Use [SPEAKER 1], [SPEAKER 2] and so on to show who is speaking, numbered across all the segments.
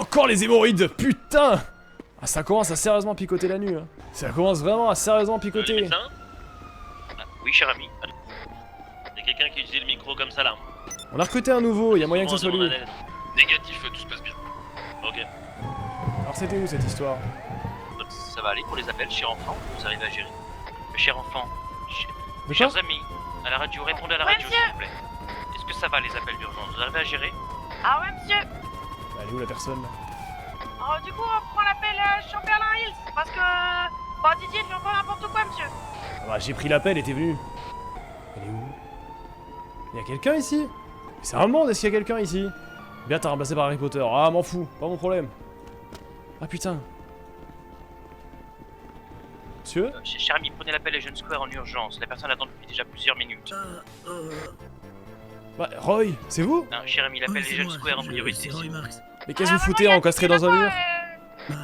[SPEAKER 1] Encore les hémorroïdes, putain. Ah, ça commence à sérieusement picoter la nuit. Hein. Ça commence vraiment à sérieusement picoter.
[SPEAKER 2] Médecin oui, cher ami. Il y a quelqu'un qui utilise le micro comme ça là.
[SPEAKER 1] On a recruté un nouveau, il y a moyen que ça soit lui.
[SPEAKER 3] Négatif, tout se passe bien.
[SPEAKER 2] Ok.
[SPEAKER 1] Alors c'était où cette histoire?
[SPEAKER 2] Ça va aller pour les appels, cher enfant, vous arrivez à gérer. Cher enfant,
[SPEAKER 1] De quoi?
[SPEAKER 2] chers amis, à la radio, répondez à la radio s'il vous plaît. Est-ce que ça va les appels d'urgence? Vous arrivez à gérer?
[SPEAKER 4] Ah ouais, monsieur.
[SPEAKER 1] Elle est où la personne là?
[SPEAKER 4] Alors, du coup, on prend l'appel Chamberlain Hills. Parce que. Bah, Didier, tu fais pas n'importe quoi, monsieur.
[SPEAKER 1] Ah bah j'ai pris l'appel et t'es venu. Elle est où? Il y a quelqu'un ici? Mais c'est un monde, est-ce qu'il y a quelqu'un ici? Bien t'as remplacé par Harry Potter. Ah m'en fous, pas mon problème. Ah putain. Monsieur?
[SPEAKER 2] Cher ami, prenez l'appel Legend Square en urgence. La personne attend depuis déjà plusieurs minutes.
[SPEAKER 1] Bah Roy, c'est vous?
[SPEAKER 2] Non, cher ami, l'appel Legend Square en priorité.
[SPEAKER 5] C'est Roy Marx.
[SPEAKER 1] Mais qu'est-ce que vous foutez encastré dans un mur?
[SPEAKER 5] Bah,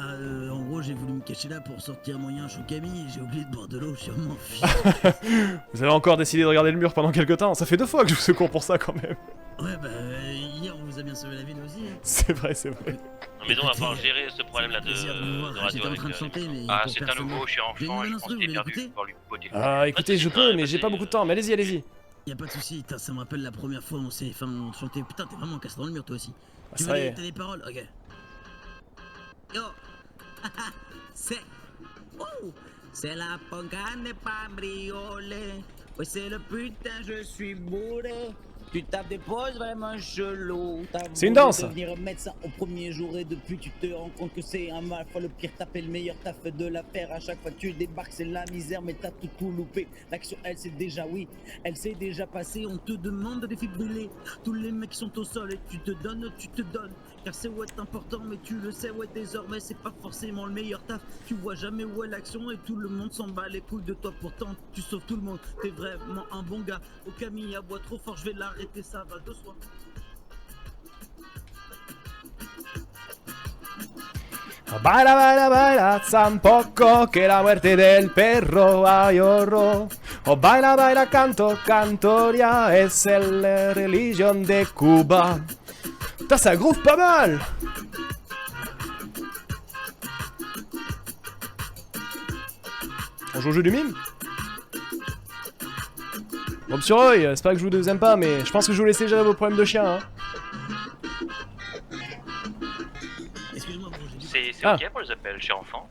[SPEAKER 5] en gros, j'ai voulu me cacher là pour sortir moyen chou Camille et j'ai oublié de boire de l'eau, je m'en fiche.
[SPEAKER 1] Vous avez encore décidé de regarder le mur pendant quelques temps? Ça fait 2 fois que je vous secours pour ça quand même.
[SPEAKER 5] Ouais, bah, hier on vous a bien sauvé la vie nous aussi. Hein.
[SPEAKER 1] C'est vrai, c'est vrai.
[SPEAKER 2] Non, mais on va falloir gérer ce problème là de radio
[SPEAKER 5] J'étais en train de
[SPEAKER 2] avec,
[SPEAKER 5] chanter, mais
[SPEAKER 2] Ah,
[SPEAKER 5] pour
[SPEAKER 2] c'est un
[SPEAKER 5] personne
[SPEAKER 2] nouveau
[SPEAKER 5] d'autre.
[SPEAKER 2] cher
[SPEAKER 5] J'ai une
[SPEAKER 2] enfant et
[SPEAKER 5] nouvelle
[SPEAKER 2] je pense
[SPEAKER 5] instru,
[SPEAKER 2] qu'il est
[SPEAKER 5] vous
[SPEAKER 2] perdu.
[SPEAKER 5] l'écoutez?
[SPEAKER 2] Faut lui poter.
[SPEAKER 1] Ah écoutez, je peux, mais j'ai pas beaucoup de temps. Mais allez-y, allez-y.
[SPEAKER 5] Y'a pas de soucis, ça me rappelle la première fois où on s'est. Enfin, on chantait. Putain, t'es vraiment cassé dans le mur toi aussi.
[SPEAKER 1] Ah,
[SPEAKER 5] Tu
[SPEAKER 1] ça
[SPEAKER 5] veux
[SPEAKER 1] y est.
[SPEAKER 5] t'as des paroles? Ok. Yo! C'est. Oh! C'est la pongane pas briolée. Ouais, c'est le putain, je suis bourré. Tu tapes des poses vraiment chelou.
[SPEAKER 1] C'est une danse.
[SPEAKER 5] Devenir médecin au premier jour et depuis tu te rends compte que c'est un mal. Fois le pire, taper le meilleur, t'as fait de l'affaire. À chaque fois tu débarques, c'est la misère, mais t'as tout loupé. L'action, elle c'est déjà oui, elle s'est déjà passée. On te demande de défibriller. Tous les mecs sont au sol et tu te donnes. Car c'est ouais important, mais tu le sais, ouais désormais c'est pas forcément le meilleur taf. Tu vois jamais où est l'action et tout le monde s'en bat les couilles de toi. Pourtant tu sauves tout le monde, t'es vraiment un bon gars. Au Camille aboie trop fort, je vais l'arrêter, ça va de soi.
[SPEAKER 1] Baila, baila, baila, un poco que la muerte del perro ay horror. Oh, baila, baila, canto, cantoria, es la religion de Cuba. Putain, ça groove pas mal! On joue au jeu du mime? Bon, monsieur Roy, c'est pas que je vous aime pas, mais je pense que je vous laisser gérer vos problèmes de chien, hein.
[SPEAKER 5] Excuse-moi, bon, j'ai dit.
[SPEAKER 2] C'est ok pour les appels, cher enfant?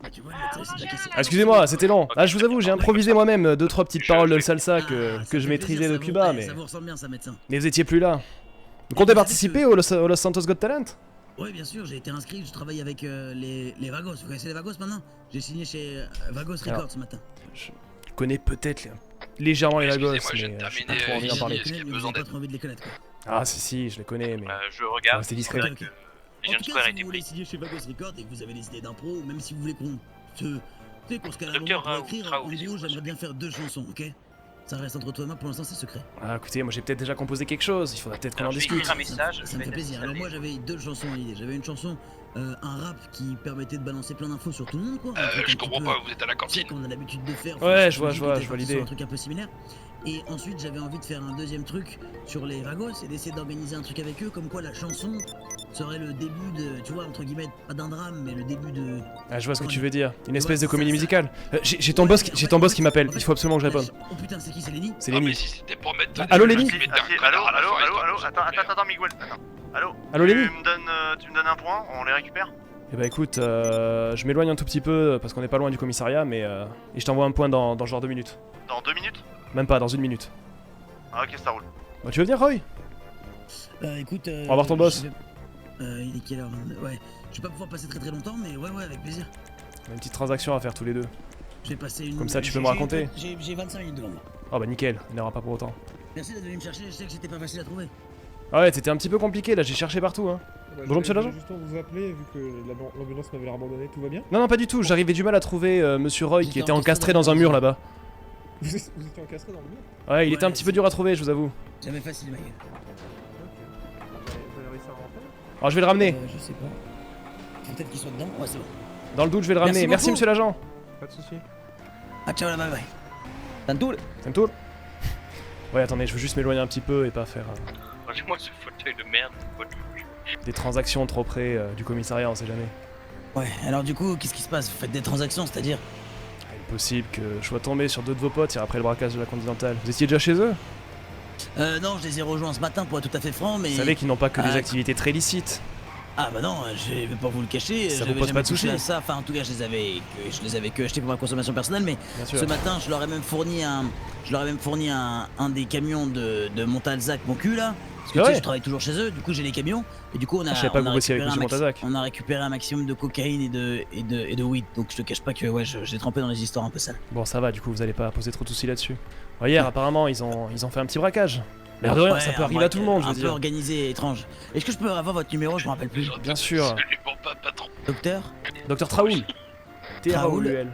[SPEAKER 5] Bah, tu vois, le c'est pas cassé.
[SPEAKER 1] Ah, excusez-moi, c'était long. Ah, je vous avoue, j'ai improvisé moi-même 2-3 petites paroles de salsa que
[SPEAKER 5] ça
[SPEAKER 1] je
[SPEAKER 5] fait
[SPEAKER 1] maîtrisais
[SPEAKER 5] plaisir,
[SPEAKER 1] de
[SPEAKER 5] ça
[SPEAKER 1] Cuba,
[SPEAKER 5] vous-
[SPEAKER 1] mais...
[SPEAKER 5] Ça vous ressemble bien, ça, médecin.
[SPEAKER 1] Mais vous étiez plus là. Vous comptez participer au Los Santos Got Talent?
[SPEAKER 5] Ouais, bien sûr, j'ai été inscrit, je travaille avec les Vagos. Vous connaissez les Vagos maintenant? J'ai signé chez Vagos Records ce matin.
[SPEAKER 1] Je connais peut-être légèrement les Lagos,
[SPEAKER 3] Excusez-moi, je
[SPEAKER 1] mais
[SPEAKER 3] viens de
[SPEAKER 1] j'ai pas
[SPEAKER 3] terminer,
[SPEAKER 1] trop envie d'en
[SPEAKER 3] ici.
[SPEAKER 1] parler.
[SPEAKER 3] Est-ce qu'il y a
[SPEAKER 5] Vous
[SPEAKER 3] besoin
[SPEAKER 5] avez pas
[SPEAKER 3] d'aide?
[SPEAKER 5] trop envie de les connaître, quoi.
[SPEAKER 1] Ah si, je les connais, mais...
[SPEAKER 2] Je regarde.
[SPEAKER 1] Restez discret.
[SPEAKER 2] C'est vrai que
[SPEAKER 5] En
[SPEAKER 2] Legend
[SPEAKER 5] tout
[SPEAKER 2] Square
[SPEAKER 5] cas,
[SPEAKER 2] a
[SPEAKER 5] si
[SPEAKER 2] été
[SPEAKER 5] vous voulez
[SPEAKER 2] pris.
[SPEAKER 5] signer chez Vagos Records et que vous avez des idées d'impro, même si vous voulez qu'on se... Tu sais, qu'on se cale un
[SPEAKER 2] Docteur
[SPEAKER 5] moment pour
[SPEAKER 2] Raoult,
[SPEAKER 5] écrire, en
[SPEAKER 2] Raoult, s'il
[SPEAKER 5] gros,
[SPEAKER 2] vous plaît.
[SPEAKER 5] j'aimerais bien faire 2 chansons, ok? Ça reste entre toi et moi, pour l'instant c'est secret.
[SPEAKER 1] Ah écoutez, moi j'ai peut-être déjà composé quelque chose, il faudra peut-être qu'on en
[SPEAKER 2] Alors, je vais
[SPEAKER 1] discute.
[SPEAKER 2] écrire un message.
[SPEAKER 5] Ça me fait plaisir. Alors moi j'avais 2 chansons à l'idée. J'avais une chanson, un rap qui permettait de balancer plein d'infos sur tout le monde, quoi. Un truc un
[SPEAKER 3] Je
[SPEAKER 5] petit
[SPEAKER 3] comprends
[SPEAKER 5] peu-
[SPEAKER 3] pas, vous êtes à la
[SPEAKER 5] Tu sais
[SPEAKER 3] cantine.
[SPEAKER 5] qu'on a l'habitude de faire.
[SPEAKER 1] Ouais,
[SPEAKER 5] je
[SPEAKER 1] je vois l'idée.
[SPEAKER 5] Un truc un peu similaire. Et ensuite, j'avais envie de faire un deuxième truc sur les Vagos et d'essayer d'organiser un truc avec eux, comme quoi la chanson serait le début de, tu vois, entre guillemets, pas d'un drame, mais le début de.
[SPEAKER 1] Ah je vois ce que tu veux dire, une
[SPEAKER 5] Ouais,
[SPEAKER 1] espèce de
[SPEAKER 5] ça,
[SPEAKER 1] comédie
[SPEAKER 5] ça.
[SPEAKER 1] musicale. J'ai ton boss qui m'appelle, il faut absolument que je réponde.
[SPEAKER 5] Oh putain, c'est qui, c'est Lenny?
[SPEAKER 1] C'est
[SPEAKER 3] Non, mais
[SPEAKER 1] Lenny.
[SPEAKER 3] si c'était pour mettre.
[SPEAKER 1] Allô, Lenny?
[SPEAKER 6] Allô, attends, Miguel, attends. Allô?
[SPEAKER 1] Allô, Lenny?
[SPEAKER 6] Tu me donnes un point, on les récupère?
[SPEAKER 1] Eh bah écoute, je m'éloigne un tout petit peu parce qu'on est pas loin du commissariat, mais et je t'envoie un point dans genre 2 minutes.
[SPEAKER 6] Dans 2 minutes?
[SPEAKER 1] Même pas, dans 1 minute.
[SPEAKER 6] Ah ok, ça roule.
[SPEAKER 1] Bah tu veux venir Roy?
[SPEAKER 5] Écoute.
[SPEAKER 1] On va voir ton boss.
[SPEAKER 5] Il est quelle heure? Ouais. Je vais pas pouvoir passer très longtemps, mais ouais, avec plaisir.
[SPEAKER 1] On a une petite transaction à faire tous les deux.
[SPEAKER 5] Je vais passer une.
[SPEAKER 1] Comme ça, tu peux me
[SPEAKER 5] j'ai-
[SPEAKER 1] raconter.
[SPEAKER 5] J'ai 25 minutes devant moi.
[SPEAKER 1] Oh bah nickel, il n'aura pas pour autant.
[SPEAKER 5] Merci d'être venu me chercher, je sais que c'était pas facile à trouver.
[SPEAKER 1] Ah ouais, c'était un petit peu compliqué là, j'ai cherché partout hein. Bonjour, monsieur l'agent.
[SPEAKER 7] Justement vous appeler vu que l'ambulance m'avait abandonné, tout va bien?
[SPEAKER 1] Non, pas du tout, j'arrivais du mal à trouver monsieur Roy qui
[SPEAKER 5] J'étais
[SPEAKER 1] était encastré
[SPEAKER 5] encastré
[SPEAKER 1] dans un mur là-bas.
[SPEAKER 7] Vous étiez encastré dans le mur?
[SPEAKER 1] Ouais, il
[SPEAKER 5] Ouais,
[SPEAKER 1] était un petit peu dur à trouver, je vous avoue.
[SPEAKER 5] Jamais facile, ma gueule.
[SPEAKER 7] Vous avez réussi à rentrer?
[SPEAKER 1] Alors je vais le ramener.
[SPEAKER 5] Je sais pas. Faut peut-être qu'il soit dedans. Ouais, c'est bon.
[SPEAKER 1] Dans le doute, je vais le ramener.
[SPEAKER 5] Merci
[SPEAKER 1] Merci
[SPEAKER 5] beaucoup.
[SPEAKER 1] monsieur l'agent.
[SPEAKER 7] Pas de soucis.
[SPEAKER 5] Ah, ciao, là, bye bye. T'as tout?
[SPEAKER 1] C'est un tour. Ouais, attendez, je veux juste m'éloigner un petit peu et pas faire.
[SPEAKER 2] Rangez-moi ce fauteuil de merde.
[SPEAKER 1] Des transactions trop près du commissariat, on sait jamais.
[SPEAKER 5] Ouais, alors du coup, qu'est-ce qui se passe? Vous faites des transactions, c'est-à-dire?
[SPEAKER 1] Il est possible que je sois tombé sur deux de vos potes hier après le braquage de la Continentale. Vous étiez déjà chez eux?
[SPEAKER 5] Non, je les ai rejoints ce matin pour être tout à fait franc, mais...
[SPEAKER 1] Vous savez qu'ils n'ont pas que des activités très licites.
[SPEAKER 5] Ah bah non, je vais pas vous le cacher,
[SPEAKER 1] Ça vous
[SPEAKER 5] j'avais
[SPEAKER 1] pose
[SPEAKER 5] jamais
[SPEAKER 1] pas de
[SPEAKER 5] touché
[SPEAKER 1] soucis?
[SPEAKER 5] à ça, enfin en tout cas je les avais que achetés pour ma consommation personnelle, mais
[SPEAKER 1] Bien sûr.
[SPEAKER 5] ce matin je leur ai même fourni un des camions de Montalzac, mon cul là, parce que
[SPEAKER 1] Ah
[SPEAKER 5] tu sais,
[SPEAKER 1] ouais.
[SPEAKER 5] je travaille toujours chez eux, du coup j'ai les camions, et du coup
[SPEAKER 1] Je savais pas que vous bossiez avec
[SPEAKER 5] récupéré
[SPEAKER 1] Monsieur Montalzac.
[SPEAKER 5] on a récupéré un maximum de cocaïne et de weed, donc je te cache pas que ouais, j'ai trempé dans les histoires un peu sales.
[SPEAKER 1] Bon, ça va, du coup, vous allez pas poser trop de soucis là-dessus. Ouais, hier, apparemment, ils ont fait un petit braquage. L'air de rien,
[SPEAKER 5] Ouais,
[SPEAKER 1] ça peut
[SPEAKER 5] un
[SPEAKER 1] arriver à tout le monde, je
[SPEAKER 5] un
[SPEAKER 1] veux
[SPEAKER 5] peu
[SPEAKER 1] dire.
[SPEAKER 5] organisé et étrange. Est-ce que je peux avoir votre numéro? Je me rappelle plus.
[SPEAKER 1] Bien sûr.
[SPEAKER 3] Salut mon patron.
[SPEAKER 5] Docteur?
[SPEAKER 1] Docteur Traoul. T-R-A-O-U-L.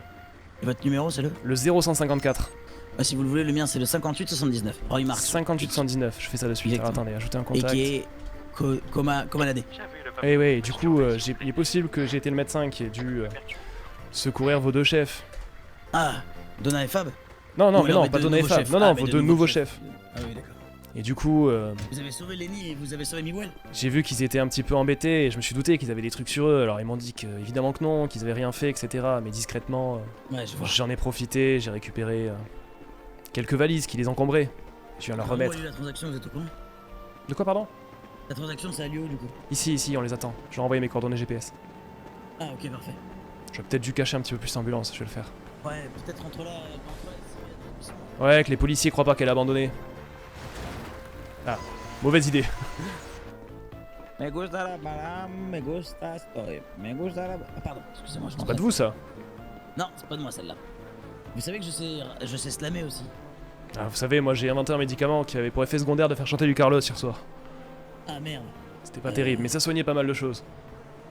[SPEAKER 5] Et votre numéro c'est le?
[SPEAKER 1] Le 0154.
[SPEAKER 5] Bah, si vous le voulez, le mien c'est le 5879. Roy Marx.
[SPEAKER 1] 5819. Je fais ça de suite. Alors,
[SPEAKER 5] Exactement.
[SPEAKER 1] attendez, ajoutez un
[SPEAKER 5] Et
[SPEAKER 1] contact.
[SPEAKER 5] qui est Comaladé.
[SPEAKER 1] Eh ouais, du coup, il est possible que j'ai été le médecin qui ait dû secourir vos deux chefs.
[SPEAKER 5] Ah, Donna et Fab?
[SPEAKER 1] Non, non,
[SPEAKER 5] Oui,
[SPEAKER 1] mais non,
[SPEAKER 5] mais
[SPEAKER 1] pas
[SPEAKER 5] de
[SPEAKER 1] Donna et
[SPEAKER 5] nouveaux
[SPEAKER 1] Fab.
[SPEAKER 5] chefs.
[SPEAKER 1] Non, non,
[SPEAKER 5] Ah, mais
[SPEAKER 1] vos
[SPEAKER 5] de
[SPEAKER 1] deux nouveaux chefs.
[SPEAKER 5] Ah oui, d'accord.
[SPEAKER 1] Et du coup,
[SPEAKER 5] Vous avez sauvé Lenny et vous avez sauvé Miguel?
[SPEAKER 1] j'ai vu qu'ils étaient un petit peu embêtés et je me suis douté qu'ils avaient des trucs sur eux. Alors ils m'ont dit que, évidemment que non, qu'ils avaient rien fait, etc. Mais discrètement,
[SPEAKER 5] Ouais, je vois.
[SPEAKER 1] j'en ai profité, j'ai récupéré quelques valises qui les encombraient. Je viens leur
[SPEAKER 5] Comment
[SPEAKER 1] remettre.
[SPEAKER 5] a eu la transaction, vous êtes au courant?
[SPEAKER 1] De quoi, pardon?
[SPEAKER 5] La transaction, ça a lieu où du coup?
[SPEAKER 1] Ici, on les attend. Je vais envoyer mes coordonnées GPS.
[SPEAKER 5] Ah, ok, parfait.
[SPEAKER 1] J'aurais peut-être dû cacher un petit peu plus l'ambulance, je vais le faire.
[SPEAKER 5] Ouais, peut-être entre là.
[SPEAKER 1] Ouais, que les policiers croient pas qu'elle a abandonné. Ah, mauvaise idée.
[SPEAKER 5] Me gusta la balam, me gusta story. Me gusta la. Ah, pardon, excusez-moi, je
[SPEAKER 1] C'est pas de vous ça?
[SPEAKER 5] Non, c'est pas de moi celle-là. Vous savez que je sais slammer aussi.
[SPEAKER 1] Ah, vous savez, moi j'ai inventé un médicament qui avait pour effet secondaire de faire chanter du Carlos hier soir.
[SPEAKER 5] Ah merde.
[SPEAKER 1] C'était pas terrible, mais ça soignait pas mal de choses.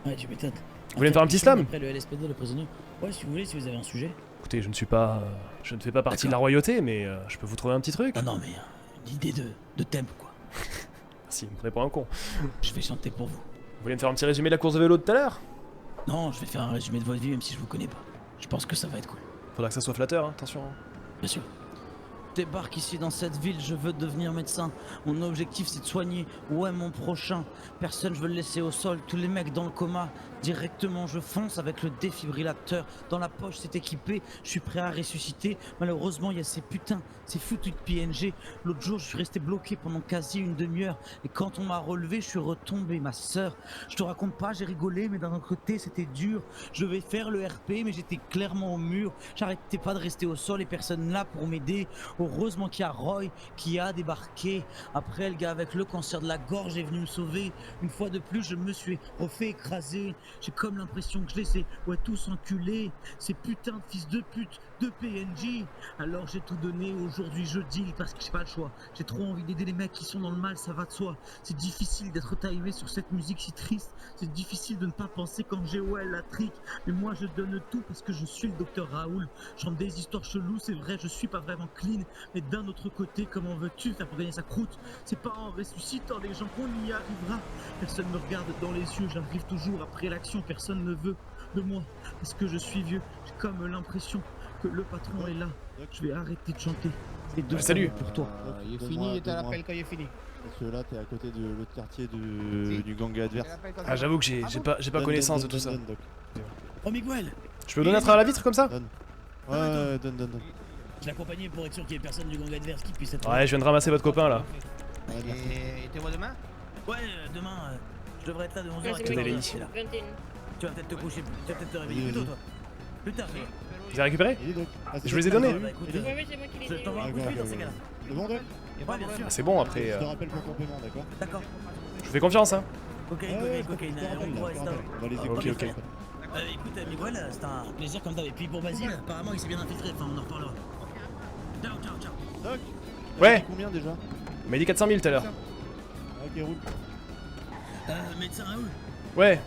[SPEAKER 5] Ouais, tu m'étonnes.
[SPEAKER 1] Vous voulez me faire un petit slam?
[SPEAKER 5] Après le LSPD, le prisonnier. Ouais, si vous voulez, si vous avez un sujet.
[SPEAKER 1] Écoutez, je ne suis pas. Je ne fais pas partie de la royauté, mais je peux vous trouver un petit truc.
[SPEAKER 5] Non, non, mais une idée de tempo quoi.
[SPEAKER 1] Si, vous me prenez pour un con.
[SPEAKER 5] Je vais chanter pour vous.
[SPEAKER 1] Vous voulez me faire un petit résumé de la course de vélo de tout à l'heure?
[SPEAKER 5] Non, je vais faire un résumé de votre vie même si je vous connais pas. Je pense que ça va être cool.
[SPEAKER 1] Faudra que ça soit flatteur, hein, attention.
[SPEAKER 5] Bien sûr. Débarque ici dans cette ville, je veux devenir médecin. Mon objectif c'est de soigner, ouais, mon prochain. Personne je veux le laisser au sol, tous les mecs dans le coma. Directement je fonce avec le défibrillateur. Dans la poche c'est équipé, je suis prêt à ressusciter. Malheureusement il y a ces putains, ces foutus de PNG. L'autre jour je suis resté bloqué pendant quasi une demi-heure. Et quand on m'a relevé je suis retombé, ma sœur. Je te raconte pas, j'ai rigolé mais d'un autre côté c'était dur. Je vais faire le RP mais j'étais clairement au mur. J'arrêtais pas de rester au sol et personne là pour m'aider. Heureusement qu'il y a Roy qui a débarqué. Après, le gars avec le cancer de la gorge est venu me sauver. Une fois de plus, je me suis refait écraser. J'ai comme l'impression que je les ai tous enculés. Ces putains de fils de pute de PNJ. Alors j'ai tout donné. Aujourd'hui, je deal parce que j'ai pas le choix. J'ai trop envie d'aider les mecs qui sont dans le mal, ça va de soi. C'est difficile d'être timé sur cette musique si triste. C'est difficile de ne pas penser quand j'ai la trique. Mais moi, je donne tout parce que je suis le docteur Raoul. Je chante des histoires cheloues, c'est vrai, je suis pas vraiment clean. Mais d'un autre côté, comment veux-tu faire pour gagner sa croûte? C'est pas en ressuscitant les gens qu'on y arrivera. Personne me regarde dans les yeux, j'arrive toujours après l'action. Personne ne veut de moi parce que je suis vieux. J'ai comme l'impression que le patron est là. Je vais arrêter de chanter. C'est deux
[SPEAKER 1] salut.
[SPEAKER 5] pour toi.
[SPEAKER 8] Il est fini, tu l'appelles quand il est fini. Parce que là, t'es à côté de l'autre quartier du gang adverse.
[SPEAKER 1] Ah, j'avoue que j'ai pas connaissance de tout ça.
[SPEAKER 8] Doc.
[SPEAKER 5] Oh Miguel,
[SPEAKER 1] Je peux vous donner à travers la vitre comme ça?
[SPEAKER 8] Donne. Ouais, donne.
[SPEAKER 5] je l'accompagnais pour être sûr qu'il y ait personne du gang adverse qui puisse être.
[SPEAKER 1] Ouais, je viens de ramasser votre copain là.
[SPEAKER 8] Et
[SPEAKER 6] t'es moi demain?
[SPEAKER 5] Ouais, demain, je devrais être là de 11h à
[SPEAKER 1] Tenez-les
[SPEAKER 5] 14h.
[SPEAKER 1] ici.
[SPEAKER 5] Tu vas peut-être te coucher, tu vas peut-être te réveiller plus tôt toi. Plus tard, frère.
[SPEAKER 1] Vous avez récupéré?
[SPEAKER 8] Il est Doc. Ah, c'est
[SPEAKER 1] Je vous les ai
[SPEAKER 8] Doc.
[SPEAKER 1] donnés.
[SPEAKER 5] Bah, écoute,
[SPEAKER 4] Oui, c'est moi qui l'ai
[SPEAKER 5] je
[SPEAKER 4] dit.
[SPEAKER 5] t'envoie un coup de fil dans ces cas-là.
[SPEAKER 8] C'est bon, Doc?
[SPEAKER 5] Ouais, bien sûr.
[SPEAKER 1] Ah, c'est bon après.
[SPEAKER 8] Je te rappelle pour ton paiement, d'accord?
[SPEAKER 5] D'accord.
[SPEAKER 1] Je vous fais confiance, hein.
[SPEAKER 5] Cocaïne, cocaïne, on pourrait stop.
[SPEAKER 8] On va les
[SPEAKER 1] Ok,
[SPEAKER 8] écouter.
[SPEAKER 1] ok.
[SPEAKER 5] Écoute, Miguel, c'était un plaisir comme d'hab. Et puis pour Basile, apparemment il s'est bien infiltré, enfin on en reparlera. Ciao.
[SPEAKER 8] Doc?
[SPEAKER 1] Ouais.
[SPEAKER 8] t'as dit combien déjà?
[SPEAKER 1] Il m'a dit 400 000 tout à l'heure.
[SPEAKER 8] Ok, roule.
[SPEAKER 5] Médecin Raoul.
[SPEAKER 1] Ouais.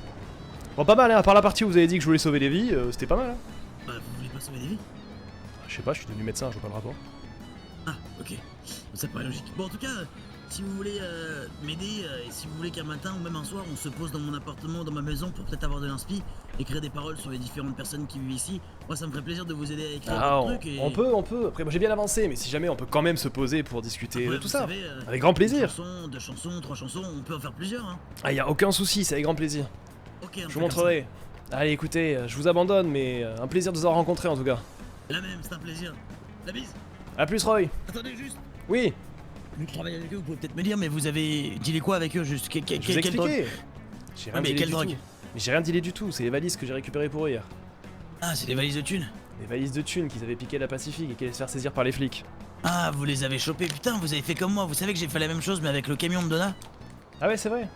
[SPEAKER 1] Bon, pas mal, hein. À part la partie où vous avez dit que je voulais sauver des vies, c'était pas mal, hein.
[SPEAKER 5] Bah, vous voulez pas sauver des vies?
[SPEAKER 1] Je sais pas, je suis devenu médecin, je vois pas le rapport.
[SPEAKER 5] Ah, ok. Ça paraît logique. Bon, en tout cas, si vous voulez m'aider et si vous voulez qu'un matin ou même un soir on se pose dans mon appartement, dans ma maison pour peut-être avoir de l'inspi, écrire des paroles sur les différentes personnes qui vivent ici, moi ça me ferait plaisir de vous aider à écrire
[SPEAKER 1] Ah,
[SPEAKER 5] des trucs. Et...
[SPEAKER 1] on peut. Après, moi j'ai bien avancé, mais si jamais on peut quand même se poser pour discuter
[SPEAKER 5] Après,
[SPEAKER 1] de tout
[SPEAKER 5] vous
[SPEAKER 1] ça.
[SPEAKER 5] savez,
[SPEAKER 1] Avec grand plaisir.
[SPEAKER 5] Une chanson, 2 chansons, 3 chansons, on peut en faire plusieurs. Hein.
[SPEAKER 1] Ah, y a aucun souci, c'est avec grand plaisir.
[SPEAKER 5] Ok,
[SPEAKER 1] Je vous montrerai. Allez, écoutez, je vous abandonne, mais un plaisir de vous avoir rencontré en tout cas.
[SPEAKER 5] La même, c'est un plaisir. La bise.
[SPEAKER 1] A plus, Roy.
[SPEAKER 5] Attendez juste.
[SPEAKER 1] Oui,
[SPEAKER 5] Vu que je travaille avec eux, vous pouvez peut-être me dire, mais vous avez dealé quoi avec eux juste
[SPEAKER 1] je vous ai
[SPEAKER 5] quelle drogue
[SPEAKER 1] expliqué. J'ai rien
[SPEAKER 5] mais
[SPEAKER 1] dealé
[SPEAKER 5] quelle
[SPEAKER 1] du
[SPEAKER 5] drogue
[SPEAKER 1] tout. Mais j'ai rien dealé du tout, c'est les valises que j'ai récupérées pour eux hier.
[SPEAKER 5] Ah, c'est des valises de thunes.
[SPEAKER 1] Les valises de thunes qu'ils avaient piquées à la Pacifique et qui allaient se faire saisir par les flics.
[SPEAKER 5] Ah, vous les avez chopés. Putain, vous avez fait comme moi. Vous savez que j'ai fait la même chose, mais avec le camion de Donna.
[SPEAKER 1] Ah ouais, c'est vrai.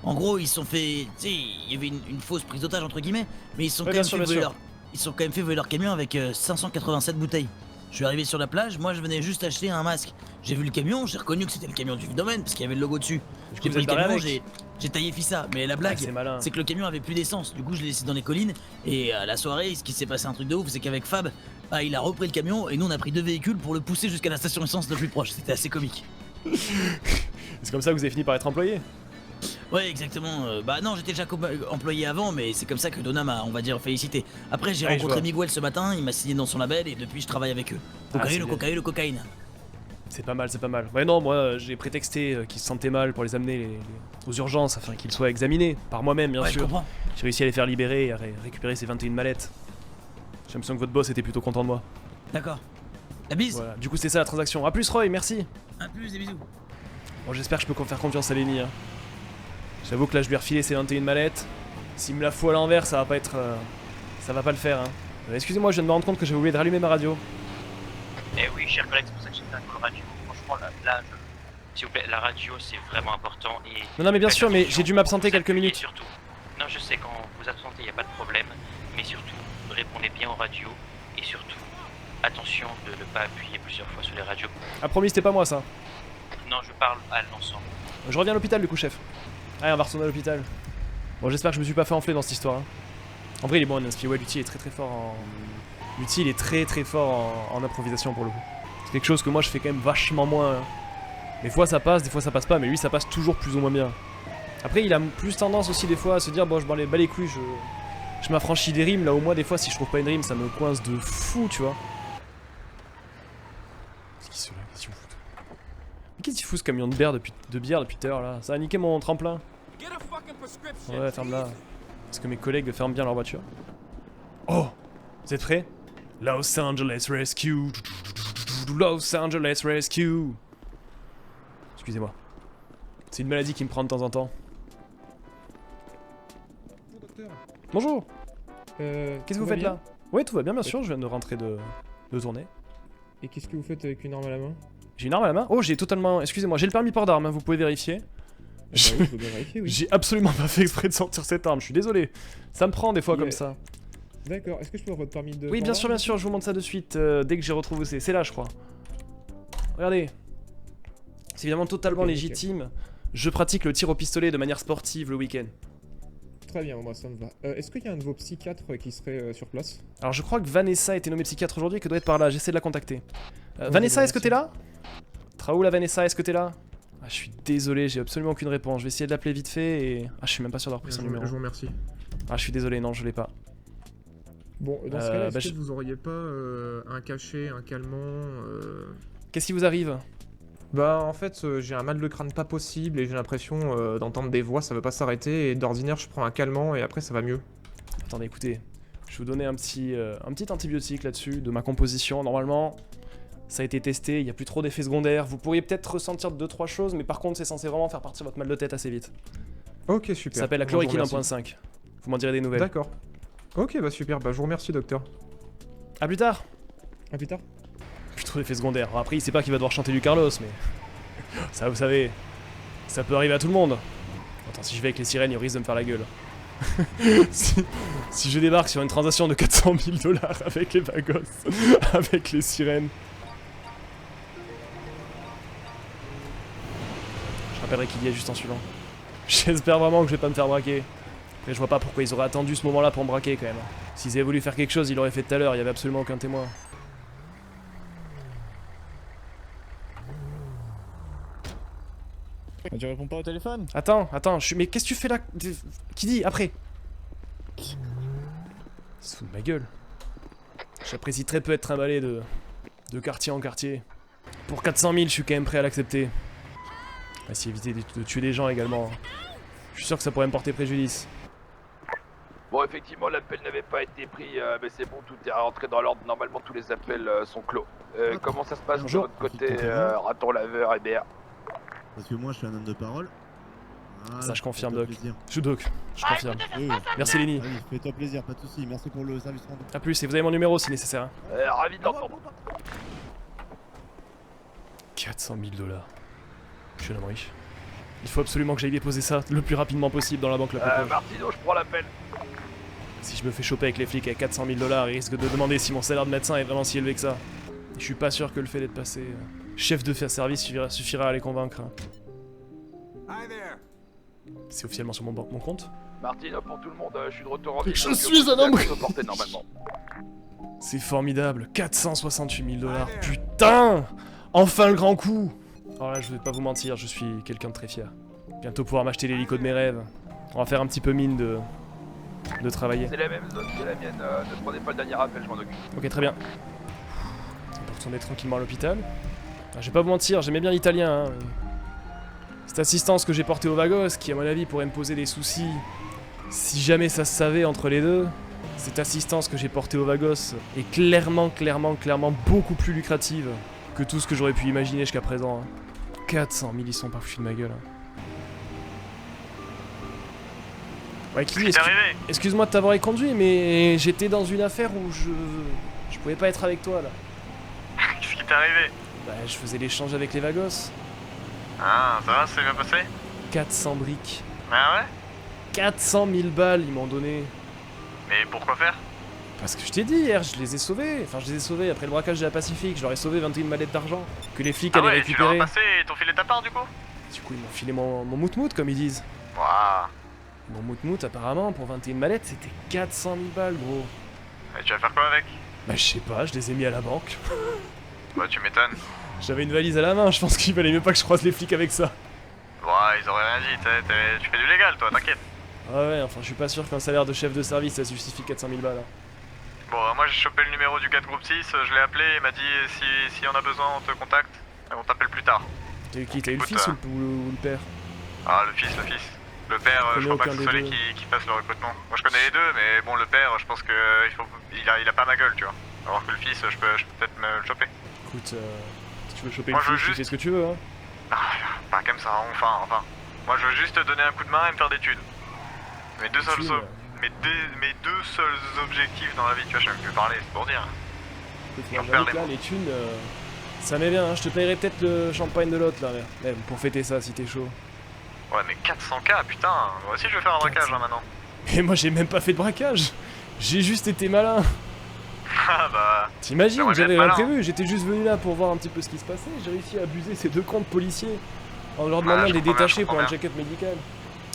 [SPEAKER 5] En gros, ils se sont fait. Tu sais, il y avait une fausse prise d'otage entre guillemets, mais ils se sont
[SPEAKER 1] Ouais,
[SPEAKER 5] quand même
[SPEAKER 1] bien sûr,
[SPEAKER 5] fait
[SPEAKER 1] bien
[SPEAKER 5] voler
[SPEAKER 1] sûr.
[SPEAKER 5] leur. Ils se sont quand même fait voler leur camion avec 587 bouteilles. Je suis arrivé sur la plage, moi je venais juste acheter un masque. J'ai vu le camion, j'ai reconnu que c'était le camion du domaine parce qu'il y avait le logo dessus.
[SPEAKER 1] Du coup,
[SPEAKER 5] J'ai
[SPEAKER 1] vous
[SPEAKER 5] pris le
[SPEAKER 1] êtes barré
[SPEAKER 5] camion,
[SPEAKER 1] avec.
[SPEAKER 5] j'ai taillé Fissa. Mais la
[SPEAKER 1] Ah,
[SPEAKER 5] blague,
[SPEAKER 1] c'est malin.
[SPEAKER 5] c'est que le camion avait plus d'essence. Du coup, je l'ai laissé dans les collines. Et à la soirée, ce qui s'est passé un truc de ouf, c'est qu'avec Fab, bah, il a repris le camion et nous on a pris 2 véhicules pour le pousser jusqu'à la station essence la plus proche. C'était assez comique.
[SPEAKER 1] C'est comme ça que vous avez fini par être employé.
[SPEAKER 5] Ouais, exactement. Bah non, j'étais déjà employé avant, mais c'est comme ça que Donna m'a, on va dire, félicité. Après, j'ai
[SPEAKER 1] Ouais, je
[SPEAKER 5] rencontré
[SPEAKER 1] vois.
[SPEAKER 5] Miguel ce matin, il m'a signé dans son label et depuis, je travaille avec eux.
[SPEAKER 1] Ah,
[SPEAKER 5] Cocaïne,
[SPEAKER 1] c'est bien.
[SPEAKER 5] cocaïne, cocaïne.
[SPEAKER 1] C'est pas mal, c'est pas mal. Ouais, non, moi j'ai prétexté qu'ils se sentaient mal pour les amener aux urgences afin qu'ils soient examinés par moi-même, bien
[SPEAKER 5] Ouais, je
[SPEAKER 1] sûr.
[SPEAKER 5] comprends.
[SPEAKER 1] J'ai réussi à les faire libérer et à récupérer ces 21 mallettes. J'ai l'impression que votre boss était plutôt content de moi.
[SPEAKER 5] D'accord. La bise.
[SPEAKER 1] Voilà, du coup, c'est ça la transaction. A plus, Roy, merci.
[SPEAKER 5] Un plus, des bisous.
[SPEAKER 1] Bon, j'espère que je peux faire confiance à Lenny. Hein. J'avoue que là, je lui ai refilé ces 21 mallettes. S'il me la fout à l'envers, ça va pas être. Ça va pas le faire. Hein. Excusez-moi, je viens de me rendre compte que j'avais oublié de rallumer ma radio.
[SPEAKER 2] Eh oui, cher collègue, c'est pour ça que j'ai fait un coup radio. Franchement, s'il vous plaît, la radio c'est vraiment important. Et
[SPEAKER 1] Non, mais bien
[SPEAKER 2] faites
[SPEAKER 1] sûr, mais
[SPEAKER 2] attention
[SPEAKER 1] j'ai dû
[SPEAKER 2] quand
[SPEAKER 1] m'absenter
[SPEAKER 2] vous
[SPEAKER 1] quelques
[SPEAKER 2] appuyez
[SPEAKER 1] minutes.
[SPEAKER 2] Surtout. Non, je sais, quand vous absentez, il n'y a pas de problème. Mais surtout, répondez bien aux radios. Et surtout, attention de ne pas appuyer plusieurs fois sur les radios.
[SPEAKER 1] Ah, promis, c'était pas moi ça.
[SPEAKER 2] Non, je parle à l'ensemble.
[SPEAKER 1] Je reviens à l'hôpital, du coup, chef. Allez, on va retourner à l'hôpital. Bon, j'espère que je me suis pas fait enfler dans cette histoire. Hein. En vrai, il est bon en inspi. Ouais, l'outil est très fort en. L'outil, il est très fort en improvisation pour le coup. C'est quelque chose que moi je fais quand même vachement moins. Hein. Des fois ça passe, des fois ça passe pas, mais lui ça passe toujours plus ou moins bien. Après, il a plus tendance aussi des fois à se dire bon, je m'en bats les couilles, je m'affranchis des rimes. Là, au moins, des fois, si je trouve pas une rime, ça me coince de fou, tu vois. Qu'est-ce qu'il fout? Mais qu'est-ce qu'il fout ce camion de bière depuis tout à l'heure là? Ça a niqué mon tremplin. Ouais, ferme-la. Est-ce que mes collègues ferment bien leur voiture? Oh! Vous êtes prêts? Los Angeles Rescue! Los Angeles Rescue! Excusez-moi. C'est une maladie qui me prend de temps en temps.
[SPEAKER 7] Bonjour, docteur.
[SPEAKER 1] Bonjour!
[SPEAKER 7] Qu'est-ce
[SPEAKER 1] Qu'est-ce que vous faites là? Oui, tout va bien, bien sûr, je viens de rentrer de tournée.
[SPEAKER 7] Et qu'est-ce que vous faites avec une arme à la main?
[SPEAKER 1] J'ai une arme à la main? Oh, j'ai totalement... Excusez-moi, j'ai le permis port d'armes, hein, vous pouvez vérifier.
[SPEAKER 7] Ah bah oui, je veux bien vérifier, oui.
[SPEAKER 1] J'ai absolument pas fait exprès de sortir cette arme, je suis désolé. Ça me prend des fois comme ça.
[SPEAKER 7] D'accord, est-ce que je peux avoir votre permis de...
[SPEAKER 1] Oui, bien sûr, je vous montre ça de suite dès que j'ai retrouvé c'est là, je crois. Regardez. C'est évidemment totalement
[SPEAKER 7] Ok,
[SPEAKER 1] légitime. Je pratique le tir au pistolet de manière sportive le week-end.
[SPEAKER 7] Très bien, moi ça me va. Est-ce qu'il y a un de vos psychiatres qui serait sur place?
[SPEAKER 1] Alors je crois que Vanessa a été nommée psychiatre aujourd'hui et que doit être par là, j'essaie de la contacter.
[SPEAKER 7] Oh,
[SPEAKER 1] Vanessa, est-ce que
[SPEAKER 7] merci.
[SPEAKER 1] t'es là? Traoula, Vanessa, est-ce que t'es là? Ah, je suis désolé, j'ai absolument aucune réponse. Je vais essayer de l'appeler vite fait et... Ah, je suis même pas sûr d'avoir pris son numéro.
[SPEAKER 7] Je vous remercie.
[SPEAKER 1] Ah, je suis désolé, non, je l'ai pas.
[SPEAKER 7] Bon, dans ce cas-là, est-ce
[SPEAKER 1] bah,
[SPEAKER 7] que vous auriez pas un cachet, un calmant
[SPEAKER 1] Qu'est-ce qui vous arrive?
[SPEAKER 7] Bah en fait j'ai un mal de crâne pas possible et j'ai l'impression d'entendre des voix, ça veut pas s'arrêter et d'ordinaire je prends un calmant et après ça va mieux.
[SPEAKER 1] Attendez, écoutez. Je vais vous donner un petit antibiotique là-dessus, de ma composition. Normalement, ça a été testé, il n'y a plus trop d'effets secondaires. Vous pourriez peut-être ressentir 2-3 choses, mais par contre c'est censé vraiment faire partir votre mal de tête assez vite.
[SPEAKER 7] Ok super.
[SPEAKER 1] Ça s'appelle la
[SPEAKER 7] Bon, je vous
[SPEAKER 1] chloroquine
[SPEAKER 7] remercie.
[SPEAKER 1] 1.5. Vous m'en direz des nouvelles.
[SPEAKER 7] D'accord. Ok bah super, bah je vous remercie docteur.
[SPEAKER 1] A plus tard.
[SPEAKER 7] À plus tard.
[SPEAKER 1] Plus trop d'effets secondaires. Alors après, il sait pas qu'il va devoir chanter du Carlos, mais... Ça, vous savez, ça peut arriver à tout le monde. Attends, si je vais avec les sirènes, il risque de me faire la gueule. si je débarque sur une transaction de 400 000 $ avec les bagos, avec les sirènes... Je rappellerai qu'il y est juste en suivant. J'espère vraiment que je vais pas me faire braquer. Après, je vois pas pourquoi ils auraient attendu ce moment-là pour me braquer, quand même. S'ils avaient voulu faire quelque chose, ils l'auraient fait tout à l'heure, il y avait absolument aucun témoin.
[SPEAKER 8] Tu réponds pas au téléphone?
[SPEAKER 1] Attends, mais qu'est-ce que tu fais là? Qui dit après? Il se fout de ma gueule. J'apprécie très peu être trimballé de quartier en quartier. Pour 400 000, je suis quand même prêt à l'accepter. On va essayer d'éviter de tuer des gens également. Je suis sûr que ça pourrait me porter préjudice.
[SPEAKER 9] Bon, effectivement, l'appel n'avait pas été pris, mais c'est bon, tout est rentré dans l'ordre. Normalement, tous les appels sont clos. Comment ça se passe
[SPEAKER 1] Bonjour.
[SPEAKER 9] de votre côté, raton laveur et BR?
[SPEAKER 8] Parce que moi je suis un homme de parole. Voilà,
[SPEAKER 1] Ça, je confirme,
[SPEAKER 8] fais-toi
[SPEAKER 1] Doc.
[SPEAKER 8] plaisir.
[SPEAKER 1] Je suis Doc, je confirme.
[SPEAKER 8] Oui,
[SPEAKER 1] Merci Lenny.
[SPEAKER 8] Vas-y, fais-toi plaisir, pas de soucis. Merci pour le service rendu.
[SPEAKER 1] A plus, et vous avez mon numéro si nécessaire. Hein.
[SPEAKER 9] Ravi de l'entendre.
[SPEAKER 1] 400 000 $. Je suis un homme riche. Il faut absolument que j'aille déposer ça le plus rapidement possible dans la banque la plus proche.
[SPEAKER 9] Martino, je prends l'appel.
[SPEAKER 1] Si je me fais choper avec les flics à 400 000 $, ils risquent de demander si mon salaire de médecin est vraiment si élevé que ça. Et je suis pas sûr que le fait d'être passé chef de service suffira à les convaincre. C'est officiellement sur mon compte.
[SPEAKER 9] Martino, pour tout le monde, je suis de retour en ville.
[SPEAKER 1] Je suis un homme riche.
[SPEAKER 9] Normalement.
[SPEAKER 1] C'est formidable, 468 000 $. Putain! Enfin le grand coup! Alors là, je vais pas vous mentir, je suis quelqu'un de très fier. Bientôt pouvoir m'acheter l'hélico de mes rêves. On va faire un petit peu mine de travailler.
[SPEAKER 9] C'est la même zone que la mienne, ne prenez pas le dernier appel, je m'en occupe.
[SPEAKER 1] Ok, très bien. On peut retourner tranquillement à l'hôpital. Ah, je vais pas vous mentir, j'aimais bien l'italien. Hein, mais... Cette assistance que j'ai portée au Vagos, qui à mon avis pourrait me poser des soucis si jamais ça se savait entre les deux. Cette assistance que j'ai portée au Vagos est clairement beaucoup plus lucrative que tout ce que j'aurais pu imaginer jusqu'à présent. Hein. 400 000, ils sont pas foutus de ma gueule. Hein. Ouais, Kili, excuse-moi de t'avoir conduit, mais j'étais dans une affaire où je pouvais pas être avec toi là.
[SPEAKER 6] Qu'est-ce qui t'est arrivé?
[SPEAKER 1] Bah, je faisais l'échange avec les Vagos.
[SPEAKER 6] Ah, ça va, c'est bien passé?
[SPEAKER 1] 400 briques.
[SPEAKER 6] Ah ouais?
[SPEAKER 1] 400 000 balles, ils m'ont donné.
[SPEAKER 6] Mais pourquoi faire?
[SPEAKER 1] Parce que je t'ai dit hier, je les ai sauvés. Enfin, je les ai sauvés après le braquage de la Pacifique. Je leur ai sauvé 21 mallettes d'argent que les flics allaient
[SPEAKER 6] ouais, tu leur
[SPEAKER 1] récupérer.
[SPEAKER 6] as passé et t'ont filé ta part du coup?
[SPEAKER 1] Du coup, ils m'ont filé mon mout-mout, comme ils disent.
[SPEAKER 6] Waouh.
[SPEAKER 1] Mon mout-mout, apparemment, pour 21 mallettes, c'était 400 000 balles, gros.
[SPEAKER 6] Et tu vas faire quoi avec?
[SPEAKER 1] Bah, je sais pas, je les ai mis à la banque.
[SPEAKER 6] Bah, tu m'étonnes.
[SPEAKER 1] J'avais une valise à la main, je pense qu'il valait mieux pas que je croise les flics avec ça.
[SPEAKER 6] Ouais, ils auraient rien dit, tu fais du légal toi, t'inquiète.
[SPEAKER 1] Ah ouais, enfin, je suis pas sûr qu'un salaire de chef de service, ça justifie 400 000 balles. Hein.
[SPEAKER 6] Bon, moi j'ai chopé le numéro du gars de groupe 6, je l'ai appelé, il m'a dit si on a besoin, on te contacte, et on t'appelle plus tard.
[SPEAKER 1] T'as eu qui? T'as eu le
[SPEAKER 6] Écoute,
[SPEAKER 1] fils ou le père?
[SPEAKER 6] Ah, le fils. Le père, je crois pas que ce soit lui qui fasse le recrutement. Moi je connais les deux, mais bon, le père, je pense que il a pas ma gueule, tu vois. Alors que le fils, je peux peut-être me le choper.
[SPEAKER 1] Écoute, si tu veux choper
[SPEAKER 6] moi,
[SPEAKER 1] le fils, tu fais ce que tu veux, hein.
[SPEAKER 6] Ah, pas comme ça, enfin. Moi je veux juste te donner un coup de main et me faire des thunes. Mes deux seuls objectifs dans la vie, tu vois, je sais même plus parler, c'est pour dire.
[SPEAKER 1] Écoute, moi, j'avoue que là, les thunes, ça m'est bien, hein. Je te paierai peut-être le champagne de l'autre, là, même, pour fêter ça, si t'es chaud.
[SPEAKER 6] Ouais, mais 400K, putain, moi aussi je vais faire un braquage, là, maintenant.
[SPEAKER 1] Mais moi, j'ai même pas fait de braquage. J'ai juste été malin.
[SPEAKER 6] Ah bah...
[SPEAKER 1] T'imagines,
[SPEAKER 6] j'aimerais
[SPEAKER 1] j'avais
[SPEAKER 6] bien
[SPEAKER 1] rien
[SPEAKER 6] être malin.
[SPEAKER 1] prévu, j'étais juste venu là pour voir un petit peu ce qui se passait. J'ai réussi à abuser ces deux comptes policiers en leur demandant de les détacher pour un check-up médical.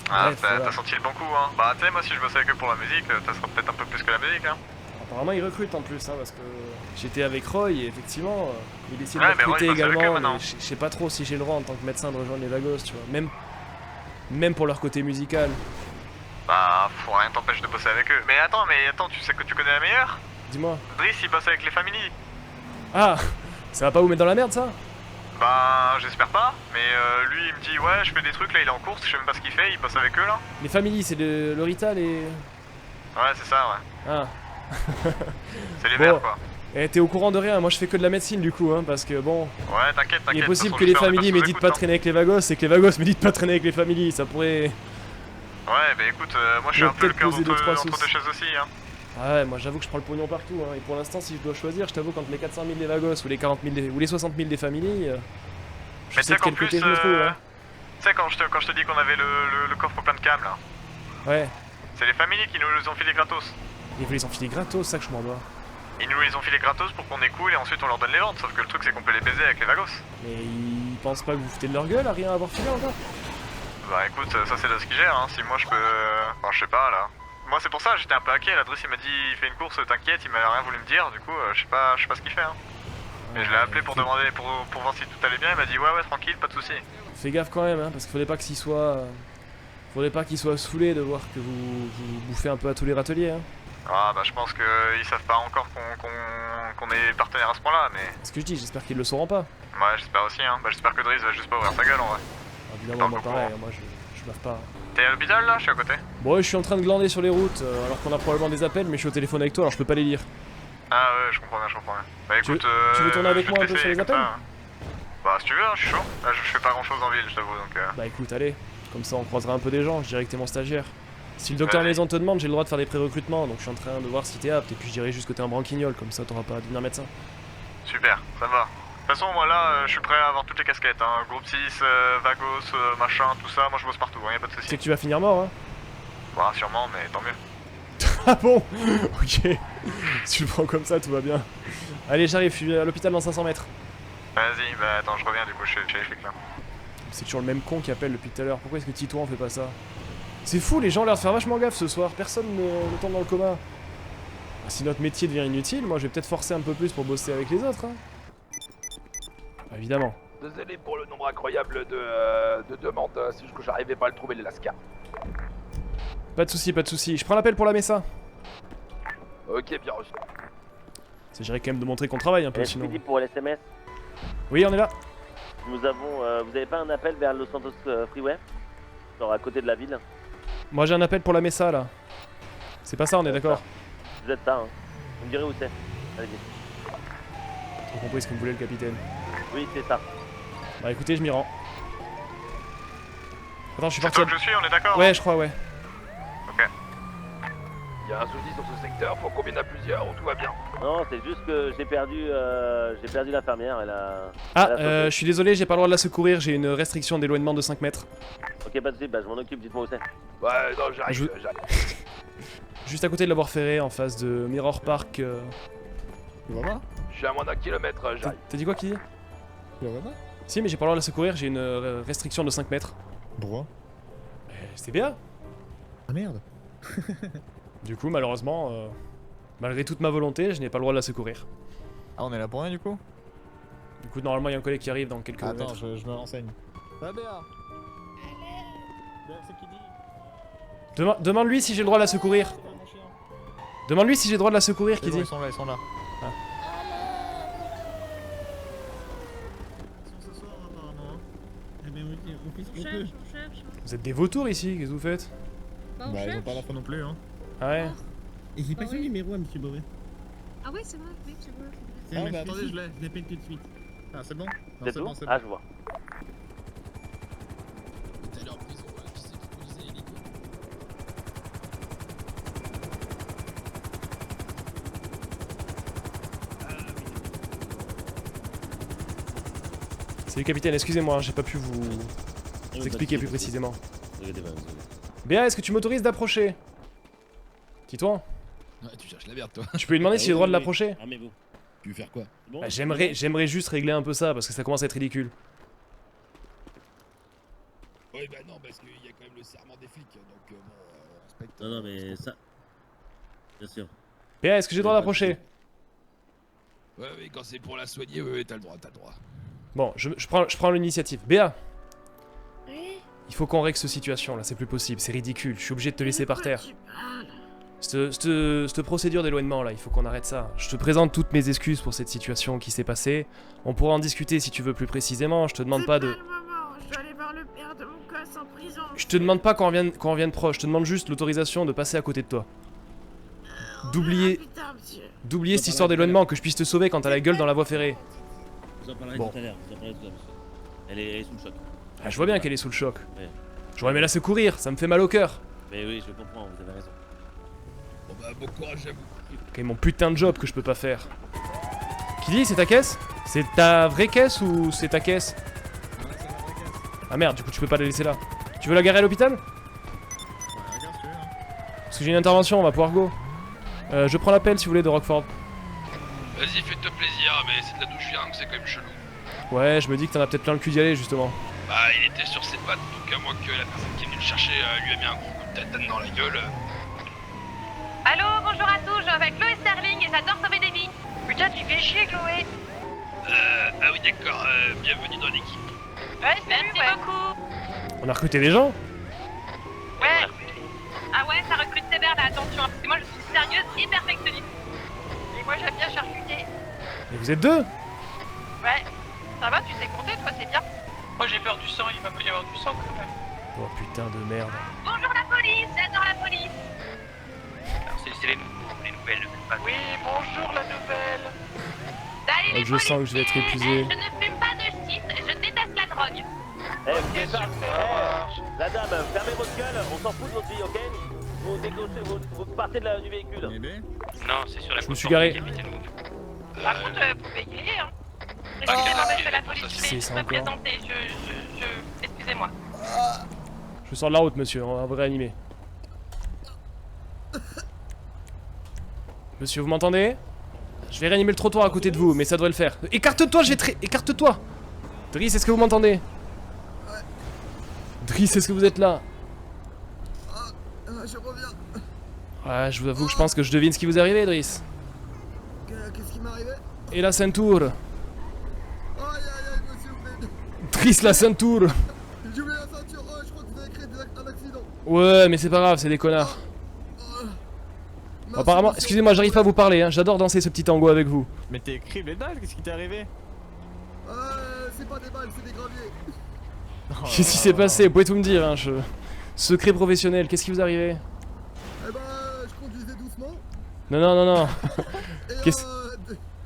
[SPEAKER 6] Ah,
[SPEAKER 1] Bref, voilà.
[SPEAKER 6] t'as senti le bon coup, hein. Bah, tu sais, moi si je bossais avec eux pour la musique, ça serait peut-être un peu plus que la musique, hein.
[SPEAKER 1] Apparemment, ils recrutent en plus, hein, parce que j'étais avec Roy et effectivement, il essaie de
[SPEAKER 6] Ouais,
[SPEAKER 1] me
[SPEAKER 6] mais Roy,
[SPEAKER 1] recruter
[SPEAKER 6] il bosse avec eux
[SPEAKER 1] également.
[SPEAKER 6] maintenant.
[SPEAKER 1] Mais je sais pas trop si j'ai le droit en tant que médecin de rejoindre les Vagos, tu vois. Même pour leur côté musical.
[SPEAKER 6] Bah, rien t'empêche de bosser avec eux. Mais attends, tu sais que tu connais la meilleure?
[SPEAKER 1] Dis-moi.
[SPEAKER 6] Driss, il bosse avec les familles.
[SPEAKER 1] Ah, ça va pas vous mettre dans la merde, ça?
[SPEAKER 6] Bah, j'espère pas, mais lui il me dit ouais, je fais des trucs là, il est en course, je sais même pas ce qu'il fait, il bosse avec eux là.
[SPEAKER 1] Les familles, c'est le Rita, les...
[SPEAKER 6] Ouais, c'est ça, ouais.
[SPEAKER 1] Ah.
[SPEAKER 6] C'est les
[SPEAKER 1] Bon.
[SPEAKER 6] verts quoi.
[SPEAKER 1] Eh, t'es au courant de rien, moi je fais que de la médecine du coup, hein, parce que bon...
[SPEAKER 6] Ouais, t'inquiète.
[SPEAKER 1] Il est
[SPEAKER 6] de
[SPEAKER 1] possible
[SPEAKER 6] toute
[SPEAKER 1] que
[SPEAKER 6] façon,
[SPEAKER 1] les
[SPEAKER 6] j'espère, on est
[SPEAKER 1] familles
[SPEAKER 6] sous
[SPEAKER 1] méditent
[SPEAKER 6] écoute,
[SPEAKER 1] pas
[SPEAKER 6] hein.
[SPEAKER 1] traîner avec les Vagos et que les Vagos méditent pas traîner avec les familles, ça pourrait...
[SPEAKER 6] Ouais, bah écoute, moi je suis un peu le
[SPEAKER 1] peut-être
[SPEAKER 6] cœur
[SPEAKER 1] poser deux, trois
[SPEAKER 6] entre deux
[SPEAKER 1] soucis.
[SPEAKER 6] chaises aussi, hein.
[SPEAKER 1] Ah ouais, moi j'avoue que je prends le pognon partout, hein, et pour l'instant si je dois choisir, je t'avoue qu'entre les 400 000 des Vagos ou les 40 000 ou les 60 000 des familles, je
[SPEAKER 6] Mais
[SPEAKER 1] sais
[SPEAKER 6] tu sais
[SPEAKER 1] de
[SPEAKER 6] qu'en
[SPEAKER 1] quel
[SPEAKER 6] plus,
[SPEAKER 1] côté je me trouve, hein.
[SPEAKER 6] tu sais quand je te dis qu'on avait le coffre plein de câbles là,
[SPEAKER 1] Ouais,
[SPEAKER 6] c'est les familles qui nous les ont filés gratos.
[SPEAKER 1] ils vous les ont filés gratos, ça que je m'en dois.
[SPEAKER 6] Ils nous les ont filés gratos pour qu'on écoule et ensuite on leur donne les ventes, sauf que le truc c'est qu'on peut les baiser avec les Vagos.
[SPEAKER 1] Mais ils pensent pas que vous foutez de leur gueule à rien avoir filé encore?
[SPEAKER 6] Bah écoute, ça c'est là ce qui gère, hein. Si moi je peux... Enfin je sais pas là. Moi c'est pour ça, j'étais un peu hacké, l'adresse il m'a dit il fait une course, t'inquiète, il m'a rien voulu me dire, du coup je sais pas ce qu'il fait hein. Et je l'ai appelé pour demander, pour voir si tout allait bien, il m'a dit ouais tranquille, pas de soucis.
[SPEAKER 1] fais gaffe quand même, hein, parce qu'il faudrait pas qu'il soit... faudrait pas qu'il soit saoulé de voir que vous bouffez un peu à tous les râteliers, hein.
[SPEAKER 6] Ah bah je pense qu'ils savent pas encore qu'on est partenaire à ce point-là, mais...
[SPEAKER 1] C'est ce que je dis, j'espère qu'ils le sauront pas.
[SPEAKER 6] Ouais, j'espère aussi, hein. Bah j'espère que Driz va juste pas ouvrir sa gueule en vrai.
[SPEAKER 1] Évidemment, moi pareil, moi je baffe pas.
[SPEAKER 6] T'es à l'hôpital là? Je suis à côté.
[SPEAKER 1] Bon ouais, je suis en train de glander sur les routes, alors qu'on a probablement des appels, mais je suis au téléphone avec toi, alors je peux pas les lire.
[SPEAKER 6] Ah ouais, je comprends bien, je comprends bien. Bah écoute,
[SPEAKER 1] tu veux tourner avec
[SPEAKER 6] je vais
[SPEAKER 1] moi
[SPEAKER 6] te
[SPEAKER 1] un peu sur
[SPEAKER 6] laisser
[SPEAKER 1] les
[SPEAKER 6] comme
[SPEAKER 1] appels?
[SPEAKER 6] ça, hein. Bah si tu veux, hein, je suis chaud. Là je fais pas grand chose en ville, je t'avoue, donc
[SPEAKER 1] Bah écoute, allez, comme ça on croisera un peu des gens, je dirais que t'es mon stagiaire. Si le docteur
[SPEAKER 6] Vas-y.
[SPEAKER 1] Maison te demande, j'ai le droit de faire des pré-recrutements, donc je suis en train de voir si t'es apte, et puis je dirais juste que t'es un branquignol, comme ça t'auras pas à devenir médecin.
[SPEAKER 6] super, ça me va. De toute façon, moi là, je suis prêt à avoir toutes les casquettes, hein. Groupe 6, Vagos, machin, tout ça, moi je bosse partout, hein, y'a pas de
[SPEAKER 1] Tu sais
[SPEAKER 6] soucis.
[SPEAKER 1] que tu vas finir mort, hein?
[SPEAKER 6] Bah sûrement, mais tant mieux.
[SPEAKER 1] Ah bon? Ok. Si tu le prends comme ça, tout va bien. Allez, j'arrive, je suis à l'hôpital dans 500 mètres.
[SPEAKER 6] Vas-y, bah attends, je reviens du coup, chez les flics là.
[SPEAKER 1] C'est toujours le même con qui appelle depuis tout à l'heure. Pourquoi est-ce que Titouan fait pas ça? C'est fou, les gens ont l'air de faire vachement gaffe ce soir. Personne ne tombe dans le coma. Ah, si notre métier devient inutile, moi je vais peut-être forcer un peu plus pour bosser avec les autres. Hein. Bah, évidemment.
[SPEAKER 9] Désolé pour le nombre incroyable de demandes, c'est juste que j'arrivais pas à le trouver les lascars.
[SPEAKER 1] Pas de soucis, pas de soucis. Je prends l'appel pour la Messa.
[SPEAKER 9] Ok, bien reçu.
[SPEAKER 1] S'agirait quand même de montrer qu'on travaille un peu sinon.
[SPEAKER 10] SPD pour l'SMS.
[SPEAKER 1] Oui, on est là.
[SPEAKER 10] Nous avons. vous avez pas un appel vers Los Santos Freeway? Genre à côté de la ville?
[SPEAKER 1] Moi j'ai un appel pour la Messa là. C'est pas ça, on est d'accord?
[SPEAKER 10] Vous êtes ça, hein. Vous me direz où c'est. Allez-y.
[SPEAKER 1] J'ai compris ce que me voulait le capitaine.
[SPEAKER 10] Oui, c'est ça.
[SPEAKER 1] Bah écoutez, je m'y rends. Attends, je suis
[SPEAKER 6] C'est
[SPEAKER 1] parti.
[SPEAKER 6] toi que je suis, on est d'accord?
[SPEAKER 1] Ouais, je crois, ouais.
[SPEAKER 6] Ok.
[SPEAKER 9] Y'a un souci sur ce secteur, faut qu'on vienne à plusieurs ou tout va bien?
[SPEAKER 10] Non, c'est juste que j'ai perdu l'infirmière, elle a...
[SPEAKER 1] Ah,
[SPEAKER 10] elle a sauté.
[SPEAKER 1] je suis désolé, j'ai pas le droit de la secourir, j'ai une restriction d'éloignement de 5 mètres.
[SPEAKER 10] Ok, pas de soucis, bah je m'en occupe, dites-moi où c'est.
[SPEAKER 9] Ouais, non, j'arrive, j'arrive.
[SPEAKER 1] Juste à côté de la voie ferrée, en face de Mirror Park.
[SPEAKER 8] Tu vas pas?
[SPEAKER 9] Je suis à moins d'1 kilomètre, j'arrive.
[SPEAKER 1] T'as dit quoi, qui?
[SPEAKER 8] Tu vas pas?
[SPEAKER 1] Si, mais j'ai pas le droit de la secourir, j'ai une restriction de 5 mètres.
[SPEAKER 8] Pourquoi?
[SPEAKER 1] C'est bien.
[SPEAKER 8] Ah merde.
[SPEAKER 1] Du coup, malheureusement, malgré toute ma volonté, je n'ai pas le droit de la secourir.
[SPEAKER 8] Ah, on est là pour rien du coup?
[SPEAKER 1] Du coup, normalement, il y a un collègue qui arrive dans quelques
[SPEAKER 8] Attends,
[SPEAKER 1] mètres.
[SPEAKER 8] je me renseigne. Ah, Béa! Béa, c'est qui dit?
[SPEAKER 1] Demande-lui si j'ai le droit de la secourir. Demande-lui si j'ai le droit de la secourir, qui
[SPEAKER 8] Bon,
[SPEAKER 1] dit.
[SPEAKER 8] ils sont là, ils sont là.
[SPEAKER 1] Ah.
[SPEAKER 8] Ce soir, apparemment. Eh bien,
[SPEAKER 4] On cherche.
[SPEAKER 1] Vous êtes des vautours ici, qu'est-ce que vous faites?
[SPEAKER 4] Bah, on
[SPEAKER 8] Bah, ils ont
[SPEAKER 4] cherche.
[SPEAKER 8] pas la foi non plus, hein.
[SPEAKER 1] Ah ouais?
[SPEAKER 8] Et j'ai
[SPEAKER 4] pas son
[SPEAKER 8] numéro à monsieur Beauvais.
[SPEAKER 4] Ah ouais, c'est vrai, oui, c'est vrai.
[SPEAKER 8] Ah, bah attendez, je l'appelle tout de suite. Ah, c'est bon?
[SPEAKER 10] C'est tout? Ah, je vois.
[SPEAKER 1] Salut capitaine, excusez-moi, j'ai pas pu vous expliquer plus précisément. Béa, est-ce que tu m'autorises d'approcher? Titouan?
[SPEAKER 3] Ouais, tu cherches la merde, toi.
[SPEAKER 1] Tu peux lui demander si j'ai le droit de l'approcher?
[SPEAKER 10] Armez-vous.
[SPEAKER 3] Tu veux faire quoi?
[SPEAKER 10] Bon,
[SPEAKER 1] Bah, j'aimerais juste régler un peu ça, parce que ça commence à être ridicule.
[SPEAKER 3] Ouais, bah non, parce qu'il y a quand même le serment des flics, donc bon, on respecte.
[SPEAKER 10] Non, mais ça... Bien sûr.
[SPEAKER 1] Béa, est-ce que j'ai le droit d'approcher?
[SPEAKER 3] Ouais, oui, quand c'est pour la soigner, ouais, t'as le droit,
[SPEAKER 1] Bon, je prends l'initiative. Béa,
[SPEAKER 4] Oui.
[SPEAKER 1] il faut qu'on règle cette situation là, c'est plus possible, c'est ridicule, je suis obligé de te laisser par terre. Cette procédure d'éloignement là, il faut qu'on arrête ça. Je te présente toutes mes excuses pour cette situation qui s'est passée. On pourra en discuter si tu veux plus précisément, je te demande pas de...
[SPEAKER 4] le moment, je dois aller voir le père de mon gosse en prison.
[SPEAKER 1] Je te demande pas qu'on revienne proche, je te demande juste l'autorisation de passer à côté de toi. D'oublier cette histoire d'éloignement, que je puisse te sauver quand t'as la gueule dans la voie ferrée.
[SPEAKER 10] Vous en parlerez
[SPEAKER 1] Bon.
[SPEAKER 10] tout à l'heure, monsieur. Elle est sous le choc.
[SPEAKER 1] Ah, je vois bien qu'elle est sous le choc.
[SPEAKER 10] Ouais.
[SPEAKER 1] J'aurais aimé la secourir, ça me fait mal au cœur.
[SPEAKER 10] Mais oui, je comprends, vous avez raison.
[SPEAKER 3] Bon bah, bon courage à vous.
[SPEAKER 1] Quel est mon putain de job que je peux pas faire. Qui dit, c'est ta caisse? C'est ta vraie caisse ou c'est ta caisse? Ah merde, du coup tu peux pas la laisser là. Tu veux la garer à l'hôpital?
[SPEAKER 8] Ouais, regarde si tu veux, hein.
[SPEAKER 1] Parce que j'ai une intervention, on va pouvoir go. Je prends l'appel si vous voulez de Rockford.
[SPEAKER 3] Vas-y, fais-toi plaisir, mais c'est de la douche ferme, c'est quand même chelou.
[SPEAKER 1] Ouais, je me dis que t'en as peut-être plein le cul d'y aller justement.
[SPEAKER 3] Bah, il était sur ses pattes, donc à moins que la personne qui est venue le chercher lui a mis un gros coup de tête dans la gueule.
[SPEAKER 4] Allô, bonjour à tous, je suis avec Chloé Sterling et j'adore sauver des vies. Putain, tu fais chier, Chloé.
[SPEAKER 3] Ah oui, d'accord, bienvenue dans l'équipe.
[SPEAKER 4] Ouais, je l'ai vu, ouais. Beaucoup.
[SPEAKER 1] On a recruté des gens?
[SPEAKER 4] Ouais. Ah ouais, ça recrute sévère là, attention. Parce que moi, je suis sérieuse et perfectionniste. Et moi, j'aime bien charcuter.
[SPEAKER 1] Et vous êtes deux?
[SPEAKER 4] Ouais. Ça va, tu sais compter, toi, c'est bien.
[SPEAKER 2] Moi j'ai peur du sang, il va pas y avoir du sang quand même.
[SPEAKER 1] Oh putain de merde.
[SPEAKER 4] Bonjour la police, j'adore la police.
[SPEAKER 2] Alors c'est les nouvelles. Pas...
[SPEAKER 9] Oui, bonjour la nouvelle.
[SPEAKER 4] Salut les
[SPEAKER 1] Je sens que je vais être épuisé.
[SPEAKER 4] Je ne fume pas de shit, je déteste la drogue.
[SPEAKER 10] La dame, fermez votre gueule, on s'en fout de votre vie, ok? Vous décrochez, vous partez du véhicule.
[SPEAKER 2] Non, c'est sur la
[SPEAKER 1] Je me suis garé.
[SPEAKER 4] Par contre, vous payez, hein. Excusez-moi, monsieur la police, je vais juste me présenter, excusez-moi.
[SPEAKER 1] Je sors de la route, monsieur, on va vous réanimer. Monsieur, vous m'entendez? Je vais réanimer le trottoir à côté de vous, mais ça devrait le faire. Écarte-toi, je vais écarte-toi! Driss, est-ce que vous m'entendez? Driss, est-ce que vous êtes là?
[SPEAKER 11] Je reviens.
[SPEAKER 1] Ouais, je vous avoue que je pense que je devine ce qui vous est arrivé, Driss.
[SPEAKER 11] Qu'est-ce qui m'est arrivé?
[SPEAKER 1] Et la ceinture?
[SPEAKER 11] Aïe aïe aïe, monsieur,
[SPEAKER 1] Driss, la ceinture!
[SPEAKER 11] j'ai oublié la ceinture, oh, je crois que vous avez créé un accident.
[SPEAKER 1] Ouais, mais c'est pas grave, c'est des connards. Apparemment, excusez-moi, j'arrive pas à vous parler, hein. J'adore danser ce petit tango avec vous.
[SPEAKER 8] Mais t'es crible les balles, qu'est-ce qui t'est arrivé?
[SPEAKER 11] C'est pas des balles, c'est des graviers.
[SPEAKER 1] Qu'est-ce qui s'est passé? Vous pouvez tout me dire, hein. Secret professionnel, qu'est-ce qui vous est arrivé?
[SPEAKER 11] Eh ben, je conduisais doucement.
[SPEAKER 1] Non, non, non, non.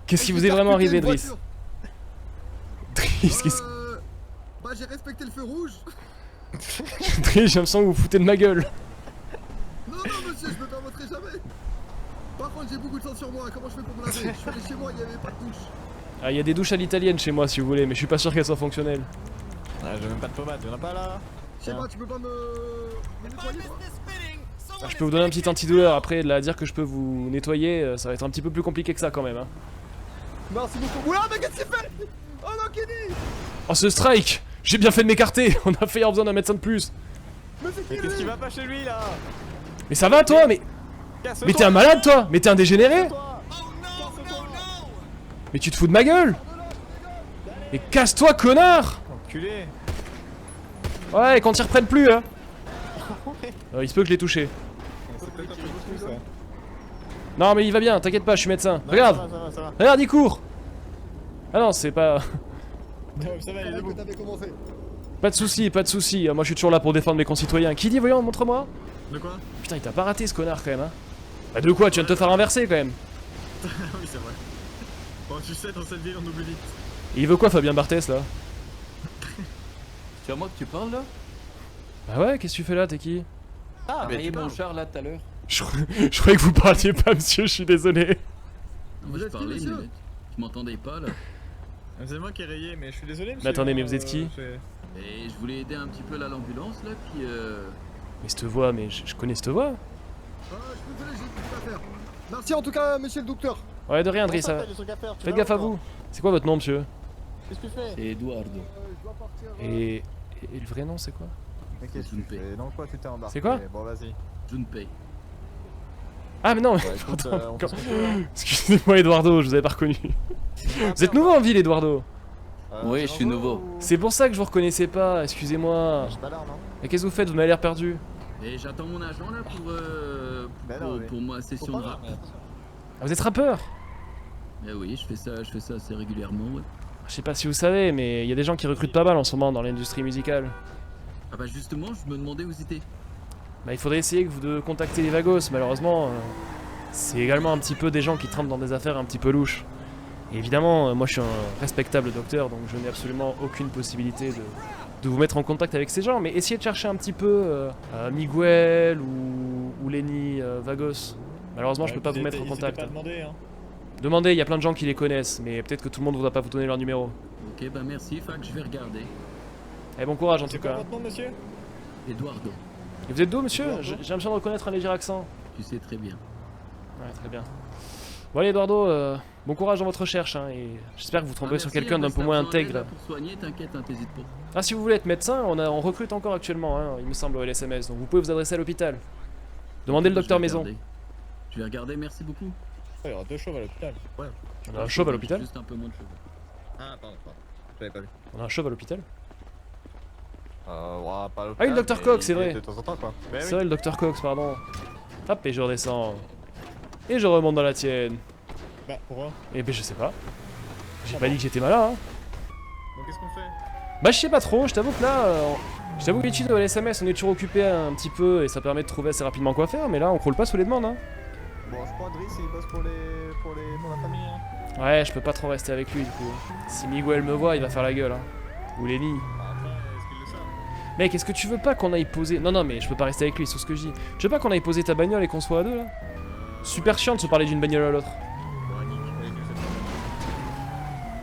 [SPEAKER 1] Qu'est-ce qui vous est vraiment arrivé, Driss? Driss, qu'est-ce...
[SPEAKER 11] Bah, j'ai respecté le feu rouge.
[SPEAKER 1] Driss, j'ai l'impression que vous vous foutez de ma gueule.
[SPEAKER 11] Non, non, monsieur, je me permettrai jamais. Par contre, j'ai beaucoup de sang sur moi, comment je fais pour me laver? Je suis allé chez moi, il n'y avait pas de douche.
[SPEAKER 1] Ah, il y a des douches à l'italienne chez moi si vous voulez, mais je suis pas sûr qu'elles soient fonctionnelles.
[SPEAKER 8] Ah, j'ai même pas de pommade, y'en a pas là?
[SPEAKER 11] Je sais pas, tu peux pas me nettoyer, toi?
[SPEAKER 1] Ah, je peux vous donner un petit antidouleur, après de la dire que je peux vous nettoyer, ça va être un petit peu plus compliqué que ça quand même, hein.
[SPEAKER 11] Merci beaucoup. Oula, mais qu'est-ce qu'il fait? Oh non, Kenny!
[SPEAKER 1] Oh, ce strike! J'ai bien fait de m'écarter. On a failli avoir besoin d'un médecin de plus.
[SPEAKER 11] Mais
[SPEAKER 8] qu'est-ce qui va pas chez lui là?
[SPEAKER 1] Mais ça va toi? Mais t'es un malade toi? Mais t'es un dégénéré? Mais tu te fous de ma gueule? Mais casse-toi, connard!
[SPEAKER 8] Enculé.
[SPEAKER 1] Ouais, quand ils reprennent plus, hein. Il se peut que je l'ai touché. Non mais il va bien, t'inquiète pas, je suis médecin. Regarde!
[SPEAKER 8] Ça va.
[SPEAKER 1] Regarde, il court! Ah non, c'est pas...
[SPEAKER 8] Ça va, il est debout.
[SPEAKER 1] Pas de soucis, moi je suis toujours là pour défendre mes concitoyens. Qui dit, voyons, montre-moi?
[SPEAKER 8] De quoi?
[SPEAKER 1] Putain, il t'a pas raté ce connard quand même, hein. Bah de quoi? Tu viens de te faire renverser quand même.
[SPEAKER 8] Oui, c'est vrai. Bon, tu sais, dans cette ville, on oublie vite.
[SPEAKER 1] Et il veut quoi, Fabien Barthès, là?
[SPEAKER 12] C'est à moi que tu parles là?
[SPEAKER 1] Bah ouais, qu'est-ce que tu fais là, t'es qui?
[SPEAKER 12] Ah, mais mon char là tout à l'heure.
[SPEAKER 1] Je croyais que vous parliez pas, monsieur, je suis désolé.
[SPEAKER 12] Non, moi je parlais, mais tu m'entendais pas là.
[SPEAKER 8] C'est moi qui ai rayé, mais je suis désolé, monsieur.
[SPEAKER 1] Mais attendez, mais vous êtes qui?
[SPEAKER 12] Et je voulais aider un petit peu là l'ambulance là, puis
[SPEAKER 1] Mais cette voix, mais je connais cette voix.
[SPEAKER 11] Ah, je suis désolé, j'ai plus à faire. Merci en tout cas, monsieur le docteur.
[SPEAKER 1] Ouais, de rien, Driss, ça va. Faites gaffe à vous. C'est quoi votre nom, monsieur?
[SPEAKER 11] Qu'est-ce que tu fais?
[SPEAKER 12] c'est Eduardo.
[SPEAKER 11] Je dois partir.
[SPEAKER 1] Et le vrai nom, c'est quoi?
[SPEAKER 8] Mais qu'est-ce que tu fais? Dans quoi tu t'es embarqué?
[SPEAKER 1] C'est quoi?
[SPEAKER 8] Bon, vas-y.
[SPEAKER 12] Junpei.
[SPEAKER 1] Ah, mais non,
[SPEAKER 8] Bah, écoute, on fait ce qu'on peut, hein.
[SPEAKER 1] excusez-moi, Eduardo, je vous avais pas reconnu. Vous êtes nouveau en ville, Eduardo?
[SPEAKER 12] Oui, je suis nouveau.
[SPEAKER 1] C'est pour ça que je vous reconnaissais pas, excusez-moi.
[SPEAKER 8] J'ai pas l'air, non?
[SPEAKER 1] Mais qu'est-ce que vous faites? Vous m'avez l'air perdu.
[SPEAKER 12] Et j'attends mon agent là pour ma session de rap.
[SPEAKER 1] Ah, vous êtes rappeur?
[SPEAKER 12] Eh oui, je fais ça assez régulièrement. Ouais.
[SPEAKER 1] Je sais pas si vous savez, mais il y a des gens qui recrutent pas mal en ce moment dans l'industrie musicale.
[SPEAKER 12] Ah bah justement, je me demandais où c'était.
[SPEAKER 1] Bah, il faudrait essayer de contacter les Vagos, malheureusement. C'est également un petit peu des gens qui trempent dans des affaires un petit peu louches. Et évidemment, moi je suis un respectable docteur, donc je n'ai absolument aucune possibilité de vous mettre en contact avec ces gens. Mais essayez de chercher un petit peu Miguel ou Lenny Vagos. Malheureusement, je peux pas vous mettre en contact.
[SPEAKER 8] Pas demandé, hein.
[SPEAKER 1] Demandez, il y a plein de gens qui les connaissent, mais peut-être que tout le monde ne voudra pas vous donner leur numéro.
[SPEAKER 12] Ok, bah merci, fac, je vais regarder.
[SPEAKER 1] Et bon courage en tout
[SPEAKER 8] C'est quoi
[SPEAKER 1] cas.
[SPEAKER 8] votre nom, monsieur?
[SPEAKER 12] Eduardo,
[SPEAKER 1] Et vous êtes d'où, monsieur? J'ai l'impression de reconnaître un léger accent.
[SPEAKER 12] tu sais très bien.
[SPEAKER 1] Ouais, très bien. Bon allez, Eduardo, bon courage dans votre recherche, hein, et j'espère que vous tomberez sur quelqu'un d'un peu moins intègre.
[SPEAKER 12] Pour soigner, t'inquiète, hein, t'hésites pas.
[SPEAKER 1] Ah, si vous voulez être médecin, on recrute encore actuellement, hein, il me semble, au LSMS, donc vous pouvez vous adresser à l'hôpital. Demandez le docteur Maison.
[SPEAKER 12] Je vais regarder, merci beaucoup.
[SPEAKER 8] Il y aura 2 chauves à l'hôpital. Ouais.
[SPEAKER 1] On a un chauve à l'hôpital?
[SPEAKER 12] Juste un peu moins de cheveux.
[SPEAKER 8] Ah, pardon. J'avais pas vu.
[SPEAKER 1] On a un chauve à l'hôpital?
[SPEAKER 6] Ouais, pas
[SPEAKER 1] Ah oui, le Dr Cox, c'est vrai.
[SPEAKER 6] De temps en temps, quoi. Mais
[SPEAKER 1] C'est vrai, le Dr Cox, pardon. Hop, et je redescends. Et je remonte dans la tienne.
[SPEAKER 8] Bah, pourquoi?
[SPEAKER 1] Eh ben, je sais pas. J'ai pas dit que j'étais malin, hein.
[SPEAKER 8] Donc qu'est-ce qu'on fait?
[SPEAKER 1] Bah, je sais pas trop, je t'avoue que là. Je t'avoue que les cheats de LSMS, on est toujours occupé un petit peu et ça permet de trouver assez rapidement quoi faire, mais là, on croule pas sous les demandes, hein.
[SPEAKER 8] Bon, je crois Driss, il bosse pour la famille, hein.
[SPEAKER 1] Ouais, je peux pas trop rester avec lui, du coup. Si Miguel me voit, il va faire la gueule, hein. Ou Lenny.
[SPEAKER 8] Après, est-ce qu'il le sait?
[SPEAKER 1] Mec, est-ce que tu veux pas qu'on aille poser... Non, non, mais je peux pas rester avec lui, c'est tout ce que je dis. Tu veux pas qu'on aille poser ta bagnole et qu'on soit à deux, là? Super chiant de se parler d'une bagnole à l'autre.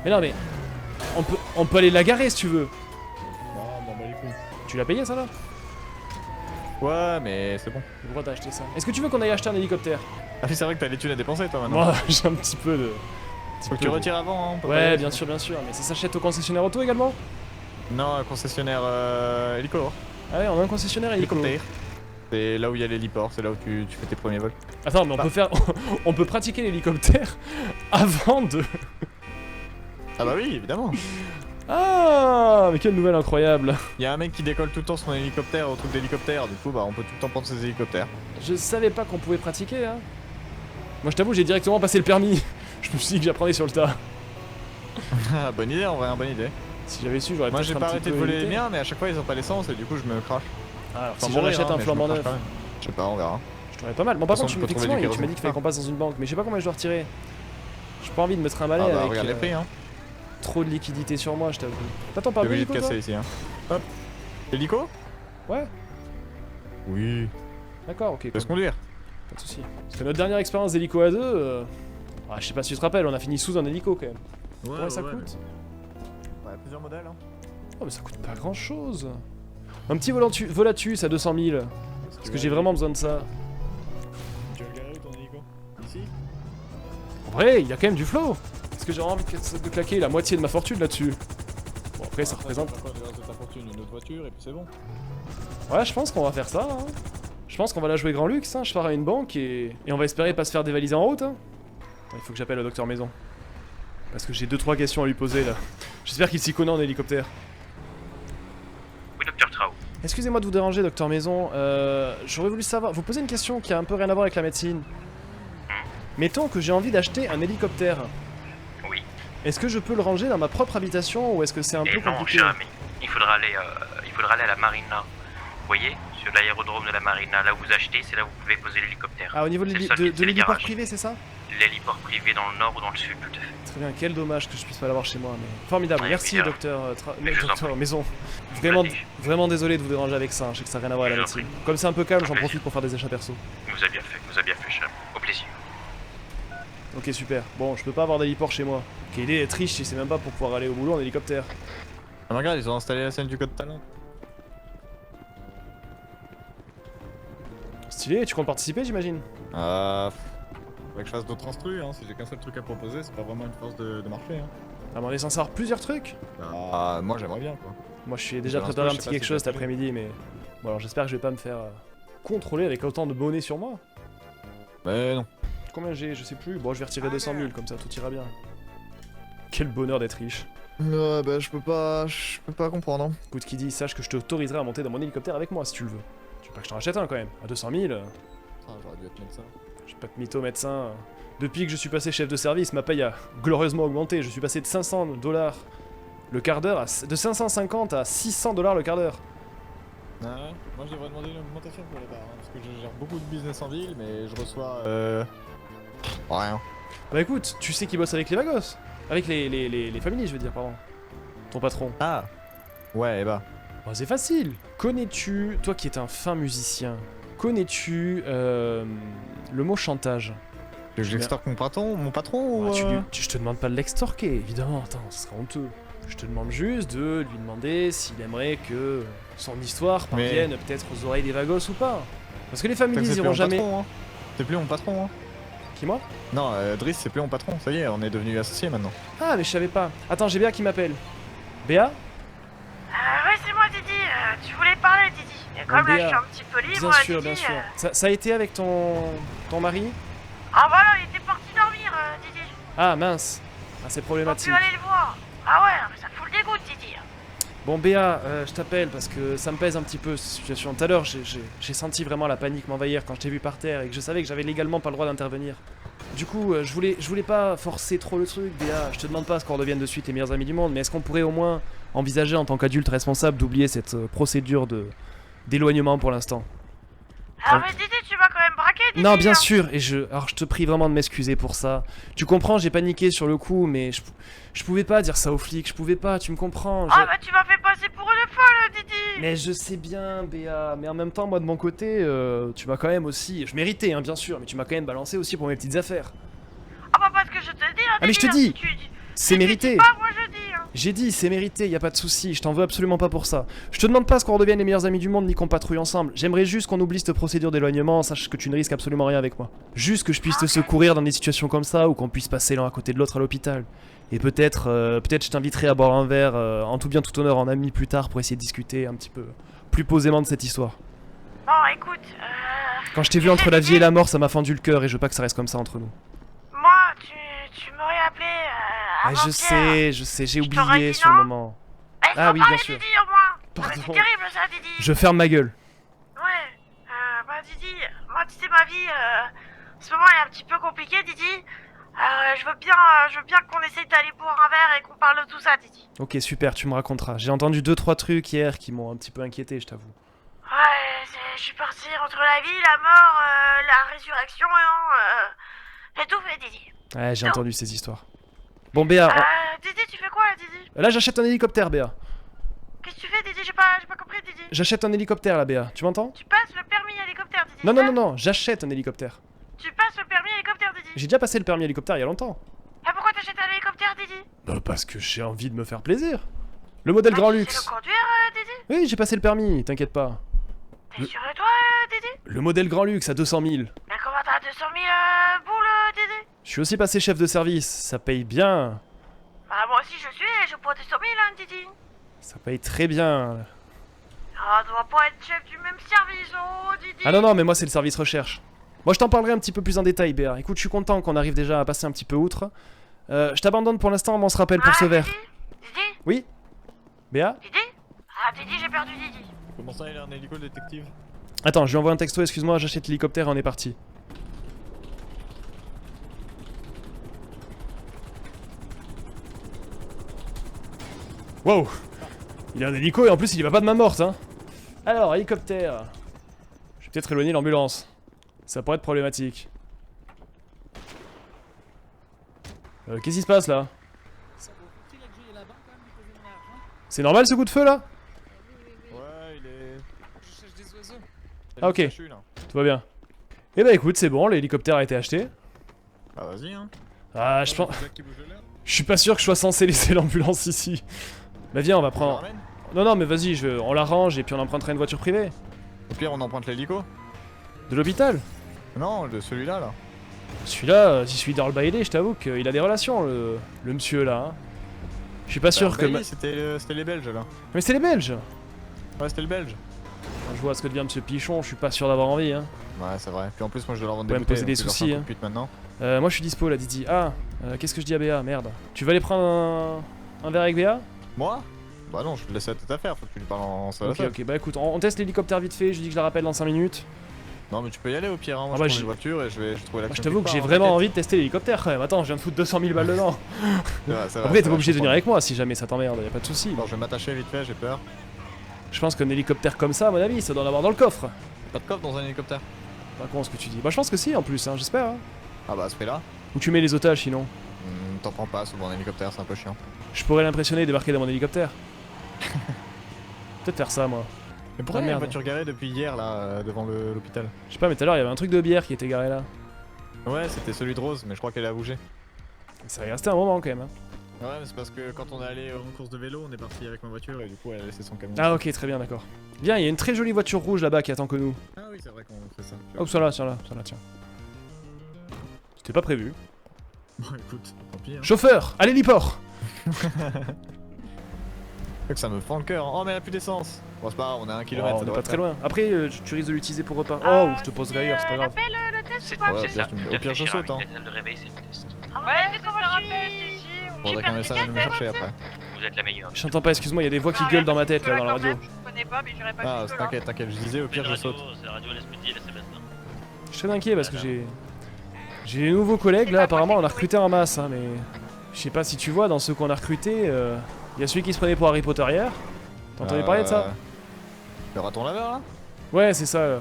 [SPEAKER 1] Mais non, mais... On peut aller la garer, si tu veux.
[SPEAKER 8] Non, bon, bah les couilles.
[SPEAKER 1] Tu l'as payé, ça, là?
[SPEAKER 6] Ouais, mais c'est bon.
[SPEAKER 1] Pourquoi t'as acheté ça? Est-ce que tu veux qu'on aille acheter un hélicoptère?
[SPEAKER 6] Ah oui, c'est vrai que t'as les thunes à dépenser, toi, maintenant.
[SPEAKER 1] Moi, j'ai un petit peu de...
[SPEAKER 6] Faut que tu retires avant, hein. on peut pas y
[SPEAKER 1] Ouais,
[SPEAKER 6] aller.
[SPEAKER 1] bien sûr, mais ça s'achète au concessionnaire auto également?
[SPEAKER 6] Non, concessionnaire hélico.
[SPEAKER 1] Ah ouais, on a un concessionnaire hélico.
[SPEAKER 6] Hélicoptère. C'est là où il y a l'héliport, c'est là où tu fais tes premiers vols.
[SPEAKER 1] Attends, mais on peut faire... on peut pratiquer l'hélicoptère avant de...
[SPEAKER 6] Ah bah oui, évidemment.
[SPEAKER 1] Ah, mais quelle nouvelle incroyable.
[SPEAKER 6] Il y a un mec qui décolle tout le temps son hélicoptère au truc d'hélicoptère, du coup bah on peut tout le temps prendre ses hélicoptères.
[SPEAKER 1] Je savais pas qu'on pouvait pratiquer, hein. Moi je t'avoue, j'ai directement passé le permis. Je me suis dit que j'apprenais sur le tas.
[SPEAKER 6] Bonne idée en vrai, bonne idée.
[SPEAKER 1] Si j'avais su, j'aurais
[SPEAKER 6] Moi
[SPEAKER 1] peut-être
[SPEAKER 6] j'ai
[SPEAKER 1] un
[SPEAKER 6] pas
[SPEAKER 1] petit
[SPEAKER 6] arrêté
[SPEAKER 1] peu
[SPEAKER 6] de voler les
[SPEAKER 1] évité.
[SPEAKER 6] miens, mais à chaque fois ils ont pas l'essence et du coup je me crache.
[SPEAKER 1] Ah, alors
[SPEAKER 6] Enfin,
[SPEAKER 1] si
[SPEAKER 6] mourir,
[SPEAKER 1] j'achète
[SPEAKER 6] hein,
[SPEAKER 1] un
[SPEAKER 6] mais je
[SPEAKER 1] flambant
[SPEAKER 6] me
[SPEAKER 1] neuf,
[SPEAKER 6] crache quand même. Je sais pas, on verra.
[SPEAKER 1] je t'aurais pas mal. Bon, par
[SPEAKER 6] De toute
[SPEAKER 1] contre,
[SPEAKER 6] façon, on peut
[SPEAKER 1] effectivement,
[SPEAKER 6] trouver du
[SPEAKER 1] tu m'as dit qu'il fallait
[SPEAKER 6] kérosène.
[SPEAKER 1] qu'on passe dans une banque, mais je sais pas combien je dois retirer. J'ai pas envie de me trimballer
[SPEAKER 6] Ah bah
[SPEAKER 1] avec
[SPEAKER 6] regarde les prix hein.
[SPEAKER 1] trop de liquidité sur moi, je t'avoue. T'attends pas
[SPEAKER 6] T'es obligé
[SPEAKER 1] l'hélico,
[SPEAKER 6] de
[SPEAKER 1] toi?
[SPEAKER 6] casser ici hein. Hop. Hélico?
[SPEAKER 1] Ouais,
[SPEAKER 6] Oui.
[SPEAKER 1] d'accord, ok.
[SPEAKER 6] Laisse conduire.
[SPEAKER 1] Pas de soucis. Parce que notre dernière expérience d'hélico à deux, ah, je sais pas si tu te rappelles, on a fini sous un hélico quand même.
[SPEAKER 12] Ouais,
[SPEAKER 1] ça
[SPEAKER 12] ouais.
[SPEAKER 1] coûte?
[SPEAKER 6] Ouais, plusieurs modèles hein.
[SPEAKER 1] Oh, mais ça coûte pas grand chose. Un petit volatus à 200 000. Parce que j'ai vraiment besoin de ça.
[SPEAKER 8] Tu vas le garer où ton hélico? Ici?
[SPEAKER 1] En vrai, il y a quand même du flow. Parce que j'ai envie de claquer la moitié de ma fortune là-dessus. Bon, après, ça représente.
[SPEAKER 8] Quoi, le reste de ta fortune, une autre voiture et puis c'est bon.
[SPEAKER 1] Ouais, je pense qu'on va faire ça. Hein. Je pense qu'on va la jouer grand luxe. Hein. Je pars à une banque et on va espérer pas se faire dévaliser en route. Hein. Attends, il faut que j'appelle le docteur Maison. Parce que j'ai 2-3 questions à lui poser là. J'espère qu'il s'y connaît en hélicoptère.
[SPEAKER 2] Oui, docteur Trao.
[SPEAKER 1] Excusez-moi de vous déranger, docteur Maison. J'aurais voulu savoir, vous poser une question qui a un peu rien à voir avec la médecine. Mettons que j'ai envie d'acheter un hélicoptère.
[SPEAKER 2] Oui.
[SPEAKER 1] Est-ce que je peux le ranger dans ma propre habitation ou est-ce que c'est un peu
[SPEAKER 2] Et non,
[SPEAKER 1] compliqué?
[SPEAKER 2] cher ami, il faudra aller à la marina. Vous voyez, sur l'aérodrome de la marina, là où vous achetez, c'est là où vous pouvez poser l'hélicoptère.
[SPEAKER 1] Ah, au niveau de
[SPEAKER 2] C'est le seul- c'est les
[SPEAKER 1] l'héliport
[SPEAKER 2] garages.
[SPEAKER 1] privé, c'est ça?
[SPEAKER 2] L'héliport privé dans le nord ou dans le sud, tout à fait.
[SPEAKER 1] Très bien, quel dommage que je puisse pas l'avoir chez moi, mais formidable.
[SPEAKER 2] Ouais,
[SPEAKER 1] Merci,
[SPEAKER 2] évidemment.
[SPEAKER 1] docteur,
[SPEAKER 2] Mais je vous en
[SPEAKER 1] docteur
[SPEAKER 2] prie.
[SPEAKER 1] Maison. Vraiment,
[SPEAKER 2] Vas-y.
[SPEAKER 1] vraiment désolé de vous déranger avec ça, hein. Je sais que ça n'a rien à voir avec la
[SPEAKER 2] Je vous en
[SPEAKER 1] médecine. Comme c'est un peu calme, j'en
[SPEAKER 2] Plaisir.
[SPEAKER 1] profite pour faire des achats perso.
[SPEAKER 2] Vous avez bien fait, cher. Au plaisir.
[SPEAKER 1] Ok, super. Bon, je peux pas avoir d'héliport chez moi. Quelle idée d'être riche si c'est même pas pour pouvoir aller au boulot en hélicoptère.
[SPEAKER 6] Ah mais regarde, ils ont installé la scène du code talent.
[SPEAKER 1] Stylé, tu comptes participer, j'imagine?
[SPEAKER 6] Faudrait que je fasse d'autres instrus hein, si j'ai qu'un seul truc à proposer, c'est pas vraiment une force de marché hein.
[SPEAKER 1] Ah, mais on est censé avoir plusieurs trucs?
[SPEAKER 6] Ah, moi j'aimerais bien quoi.
[SPEAKER 1] Moi, je suis déjà
[SPEAKER 6] J'ai un
[SPEAKER 1] préparé un
[SPEAKER 6] truc, je
[SPEAKER 1] petit
[SPEAKER 6] sais pas
[SPEAKER 1] quelque
[SPEAKER 6] si
[SPEAKER 1] chose
[SPEAKER 6] t'as
[SPEAKER 1] cet
[SPEAKER 6] fait.
[SPEAKER 1] après-midi, mais. Bon, alors j'espère que je vais pas me faire contrôler avec autant de bonnets sur moi.
[SPEAKER 6] Mais non.
[SPEAKER 1] Combien j'ai? Je sais plus. Bon, je vais retirer 200 000, comme ça tout ira bien. Quel bonheur d'être riche.
[SPEAKER 6] Ouais bah je peux pas comprendre hein.
[SPEAKER 1] Écoute, qui dit, sache que je t'autoriserai à monter dans mon hélicoptère avec moi si tu le veux. Tu veux pas que je t'en rachète un quand même? À 200 000
[SPEAKER 6] Ah, j'aurais dû être médecin.
[SPEAKER 1] Je suis pas de mytho médecin. Depuis que je suis passé chef de service, ma paye a glorieusement augmenté. Je suis passé de 500 $ le quart d'heure de 550 à 600 $ le quart d'heure.
[SPEAKER 6] Ouais, moi je devrais demander une augmentation pour les bars, hein, parce que je gère beaucoup de business en ville, mais je reçois rien.
[SPEAKER 1] Bah écoute, tu sais qui bosse avec les Vagos? Avec les familles, je veux dire, pardon. Ton patron.
[SPEAKER 6] Ah ouais, bah.
[SPEAKER 1] Bon, c'est facile. Connais-tu, toi qui es un fin musicien, connais-tu le mot chantage?
[SPEAKER 6] Que je l'extorque mon patron ou
[SPEAKER 1] Je te demande pas de l'extorquer, évidemment, attends, ce serait honteux. Je te demande juste de lui demander s'il aimerait que son histoire parvienne peut-être aux oreilles des Vagos ou pas. Parce que les familles iront jamais...
[SPEAKER 6] Patron, hein. C'est plus mon patron hein.
[SPEAKER 1] Qui, moi?
[SPEAKER 6] Non, Driss c'est plus mon patron, ça y est, on est devenus associés maintenant.
[SPEAKER 1] Ah, mais je savais pas. Attends, j'ai Béa qui m'appelle. Béa?
[SPEAKER 4] Ouais, c'est moi, Didi. Tu voulais parler, Didi. Et comme là, je suis un petit peu libre,
[SPEAKER 1] Bien sûr,
[SPEAKER 4] Didi.
[SPEAKER 1] bien sûr. Ça a été avec ton mari?
[SPEAKER 4] Ah voilà, il était parti dormir, Didi.
[SPEAKER 1] Ah, mince. Ah, c'est
[SPEAKER 4] Faut
[SPEAKER 1] problématique.
[SPEAKER 4] plus aller le voir. Ah ouais, mais ça fout le dégoût, Didi.
[SPEAKER 1] Bon Béa, je t'appelle parce que ça me pèse un petit peu cette situation. Tout à l'heure, j'ai senti vraiment la panique m'envahir quand je t'ai vu par terre et que je savais que j'avais légalement pas le droit d'intervenir. Du coup, je voulais pas forcer trop le truc, Béa. Je te demande pas à ce qu'on redevienne de suite les meilleurs amis du monde, mais est-ce qu'on pourrait au moins envisager en tant qu'adulte responsable d'oublier cette procédure d'éloignement pour l'instant?
[SPEAKER 4] Ah mais Didi, tu m'as quand même braqué, Didi.
[SPEAKER 1] Non, bien sûr, et alors je te prie vraiment de m'excuser pour ça. Tu comprends, j'ai paniqué sur le coup, mais je pouvais pas dire ça aux flics, je pouvais pas, tu me comprends.
[SPEAKER 4] Ah bah tu m'as fait passer pour une folle, Didi.
[SPEAKER 1] Mais je sais bien, Béa, mais en même temps, moi de mon côté, tu m'as quand même aussi... Je méritais, hein, bien sûr, mais tu m'as quand même balancé aussi pour mes petites affaires.
[SPEAKER 4] Ah bah parce que je te le dis, hein,
[SPEAKER 1] Ah mais je te dis, c'est mérité.
[SPEAKER 4] Pas, moi je dis, hein.
[SPEAKER 1] J'ai dit, c'est mérité, y a pas de souci, je t'en veux absolument pas pour ça. Je te demande pas ce qu'on redevienne les meilleurs amis du monde ni qu'on patrouille ensemble. J'aimerais juste qu'on oublie cette procédure d'éloignement, sache que tu ne risques absolument rien avec moi. Juste que je puisse te secourir dans des situations comme ça ou qu'on puisse passer l'un à côté de l'autre à l'hôpital. Et peut-être je t'inviterai à boire un verre en tout bien tout honneur en ami plus tard pour essayer de discuter un petit peu plus posément de cette histoire.
[SPEAKER 4] Bon écoute,
[SPEAKER 1] Quand je t'ai vu entre la vie et la mort, ça m'a fendu le cœur et je veux pas que ça reste comme ça entre nous.
[SPEAKER 4] moi, tu m'aurais appelé avant-hier.
[SPEAKER 1] Je sais, j'ai oublié sur le moment. Ah oui, bien sûr.
[SPEAKER 4] Didi, au moins.
[SPEAKER 1] Pardon.
[SPEAKER 4] C'est terrible ça, Didi.
[SPEAKER 1] Je ferme ma gueule.
[SPEAKER 4] Ouais, bah Didi, moi tu sais ma vie, ce moment est un petit peu compliqué, Didi. Je veux bien qu'on essaye d'aller boire un verre et qu'on parle de tout ça, Didi.
[SPEAKER 1] Ok, super, tu me raconteras. J'ai entendu 2-3 trucs hier qui m'ont un petit peu inquiété, je t'avoue.
[SPEAKER 4] Ouais, je suis parti entre la vie, la mort, la résurrection, j'ai tout fait, Didi.
[SPEAKER 1] Ouais, j'ai entendu ces histoires. Bon, Béa...
[SPEAKER 4] Didi, tu fais quoi là, Didi?
[SPEAKER 1] Là, j'achète un hélicoptère, Béa.
[SPEAKER 4] Qu'est-ce que tu fais, Didi? J'ai pas compris, Didi.
[SPEAKER 1] J'achète un hélicoptère, là, Béa. Tu m'entends?
[SPEAKER 4] Tu passes le permis hélicoptère, Didi.
[SPEAKER 1] Non, j'achète un hélicoptère.
[SPEAKER 4] Tu passes le permis hélicoptère, Didi.
[SPEAKER 1] J'ai déjà passé le permis hélicoptère il y a longtemps.
[SPEAKER 4] Ah, pourquoi t'achètes un hélicoptère, Didi?
[SPEAKER 1] Bah, parce que j'ai envie de me faire plaisir. Le modèle Grand
[SPEAKER 4] Tu sais
[SPEAKER 1] Luxe.
[SPEAKER 4] le conduire, Didi?
[SPEAKER 1] Oui, j'ai passé le permis, t'inquiète pas.
[SPEAKER 4] T'es sûr de toi, Didi?
[SPEAKER 1] Le modèle Grand Luxe à 200 000.
[SPEAKER 4] Mais comment t'as 200 000 boules, Didi?
[SPEAKER 1] Je suis aussi passé chef de service, ça paye bien.
[SPEAKER 4] Bah, moi aussi je suis, et je prends 200 000, hein, Didi.
[SPEAKER 1] Ça paye très bien.
[SPEAKER 4] Ah, on doit pas être chef du même service, oh, Didi.
[SPEAKER 1] Ah non, mais moi c'est le service recherche. Moi je t'en parlerai un petit peu plus en détail, Béa. Écoute, je suis content qu'on arrive déjà à passer un petit peu outre. Je t'abandonne pour l'instant, mais on se rappelle pour ce verre.
[SPEAKER 4] Didi?
[SPEAKER 1] Oui Béa?
[SPEAKER 4] Didi? Ah, Didi, j'ai perdu Didi.
[SPEAKER 8] Comment ça, il a un hélico, le détective?
[SPEAKER 1] Attends, je lui envoie un texto, excuse-moi, j'achète l'hélicoptère et on est parti. Wow! Il a un hélico et en plus il y va pas de main morte, hein. Alors, hélicoptère. Je vais peut-être éloigner l'ambulance. Ça pourrait être problématique. Qu'est-ce qui se passe là? C'est normal ce coup de feu là?
[SPEAKER 8] Ouais, il est... Je cherche des oiseaux.
[SPEAKER 1] Ah ok, tout va bien. Eh bah écoute, c'est bon, l'hélicoptère a été acheté.
[SPEAKER 8] Ah vas-y hein.
[SPEAKER 1] Ah, je pense... Je suis pas sûr que je sois censé laisser l'ambulance ici. Bah viens, on va prendre... Non, mais vas-y, on la range et puis on empruntera une voiture privée.
[SPEAKER 8] Au pire, on emprunte l'hélico.
[SPEAKER 1] De l'hôpital?
[SPEAKER 8] Non, de celui-là, là.
[SPEAKER 1] Celui-là, j'y suis dans le bailé, je t'avoue qu'il a des relations, le monsieur là. Hein. Je suis pas sûr que...
[SPEAKER 8] C'était les Belges, là.
[SPEAKER 1] Mais c'était les Belges!
[SPEAKER 8] Ouais, c'était le Belge.
[SPEAKER 1] Quand je vois ce que devient monsieur Pichon, je suis pas sûr d'avoir envie, hein.
[SPEAKER 8] Ouais, c'est vrai. Puis en plus, moi je dois leur vendre
[SPEAKER 1] Ouais,
[SPEAKER 8] des
[SPEAKER 1] me
[SPEAKER 8] bouteilles.
[SPEAKER 1] poser des
[SPEAKER 8] donc
[SPEAKER 1] soucis,
[SPEAKER 8] je leur
[SPEAKER 1] hein.
[SPEAKER 8] fais un coup de pute maintenant.
[SPEAKER 1] Moi je suis dispo là, Didi. Ah, qu'est-ce que je dis à Béa? Merde. Tu vas aller prendre un verre avec Béa?
[SPEAKER 8] Moi? Bah non, je te laisse à toute affaire, faut que tu lui parles en salle.
[SPEAKER 1] Ok, bah écoute, on teste l'hélicoptère vite fait, je dis que je la rappelle dans 5 minutes.
[SPEAKER 8] Non mais tu peux y aller au pire, hein. Moi
[SPEAKER 1] Ah bah,
[SPEAKER 8] je prends une voiture et je vais trouver la
[SPEAKER 1] je t'avoue que j'ai vraiment envie de tester l'hélicoptère quand même. Attends, je viens de foutre 200 000 balles dedans. Après t'es pas obligé de venir avec moi si jamais ça t'emmerde, y'a pas de soucis.
[SPEAKER 8] Bon, je vais m'attacher vite fait, j'ai peur.
[SPEAKER 1] Je pense qu'un hélicoptère comme ça, à mon avis, ça doit en avoir dans le coffre.
[SPEAKER 8] Pas de coffre dans un hélicoptère?
[SPEAKER 1] Bah comment ce que tu dis? Bah je pense que si en plus, hein, j'espère. Hein.
[SPEAKER 8] Ah bah à ce prix-là?
[SPEAKER 1] Où tu mets les otages sinon?
[SPEAKER 8] T'en prends pas, souvent un hélicoptère, c'est un peu chiant.
[SPEAKER 1] Je pourrais l'impressionner et débarquer dans mon hélicoptère. Peut-être faire ça moi.
[SPEAKER 8] Mais pourquoi il y a une voiture garée depuis hier là, devant l'hôpital?
[SPEAKER 1] Je sais pas, mais tout à l'heure il y avait un truc de bière qui était garé là.
[SPEAKER 8] Ouais, c'était celui de Rose, mais je crois qu'elle a bougé.
[SPEAKER 1] Ça va rester un moment quand même. Hein.
[SPEAKER 8] Ouais, mais c'est parce que quand on est allé en course de vélo, on est parti avec ma voiture et du coup elle a laissé son camion.
[SPEAKER 1] Ah ok, très bien, d'accord. Bien, il y a une très jolie voiture rouge là-bas qui attend que nous.
[SPEAKER 8] Ah oui, c'est vrai qu'on fait ça.
[SPEAKER 1] Hop, ça là, tiens. C'était pas prévu.
[SPEAKER 8] Bon écoute, tant pis. Hein.
[SPEAKER 1] Chauffeur, à l'héliport.
[SPEAKER 8] Que ça me fend le cœur. Oh mais elle a plus d'essence. Bon c'est pas grave, on est à 1 km.
[SPEAKER 1] Oh, on est pas très loin. Après, tu risques de l'utiliser pour repartir. Oh, je te poserai ailleurs, c'est pas grave.
[SPEAKER 4] Le test
[SPEAKER 2] C'est
[SPEAKER 4] ou pas?
[SPEAKER 8] Ouais,
[SPEAKER 2] ça.
[SPEAKER 8] au pire je saute hein.
[SPEAKER 2] La salle de réveil, c'est le test.
[SPEAKER 4] Ouais, c'est comment je suis ici.
[SPEAKER 8] Faudrait qu'un message vienne me chercher après.
[SPEAKER 2] Vous êtes la meilleure.
[SPEAKER 1] Je t'entends pas, excuse-moi, il y a des voix qui gueulent dans ma tête là dans la radio.
[SPEAKER 4] Je connais pas, mais j'irai pas
[SPEAKER 8] Ah,
[SPEAKER 4] jusque là.
[SPEAKER 8] t'inquiète, je disais au pire je saute.
[SPEAKER 2] C'est la radio l'Espédie et la Sébastien.
[SPEAKER 1] Je suis très inquiet parce que j'ai des nouveaux collègues là, apparemment on a recruté en masse, hein, mais je sais pas si tu vois, dans ceux qu'on a recrutés, il y a celui qui se prenait pour Harry Potter hier. T'as entendu parler de ça?
[SPEAKER 8] Le raton laveur là?
[SPEAKER 1] Ouais, c'est ça.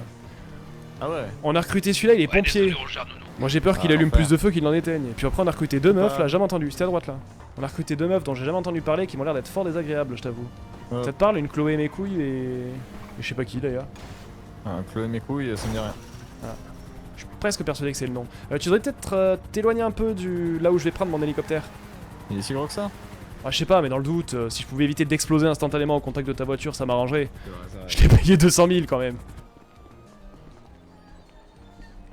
[SPEAKER 8] Ah ouais.
[SPEAKER 1] On a recruté celui-là, il est pompier. Moi j'ai peur qu'il allume plus de feu qu'il n'en éteigne. Et puis après on a recruté deux meufs là, jamais entendu, c'était à droite là. On a recruté deux meufs dont j'ai jamais entendu parler qui m'ont l'air d'être fort désagréables, je t'avoue. Ça te parle, une Chloé mes couilles et je sais pas qui d'ailleurs.
[SPEAKER 8] Chloé mes couilles, ça me dit rien.
[SPEAKER 1] Je suis presque persuadé que c'est le nom. Tu devrais peut-être t'éloigner un peu du là où je vais prendre mon hélicoptère.
[SPEAKER 8] Il est si gros que ça?
[SPEAKER 1] Ah je sais pas, mais dans le doute, si je pouvais éviter d'exploser instantanément au contact de ta voiture, ça m'arrangerait. Je t'ai payé 200 000 quand même.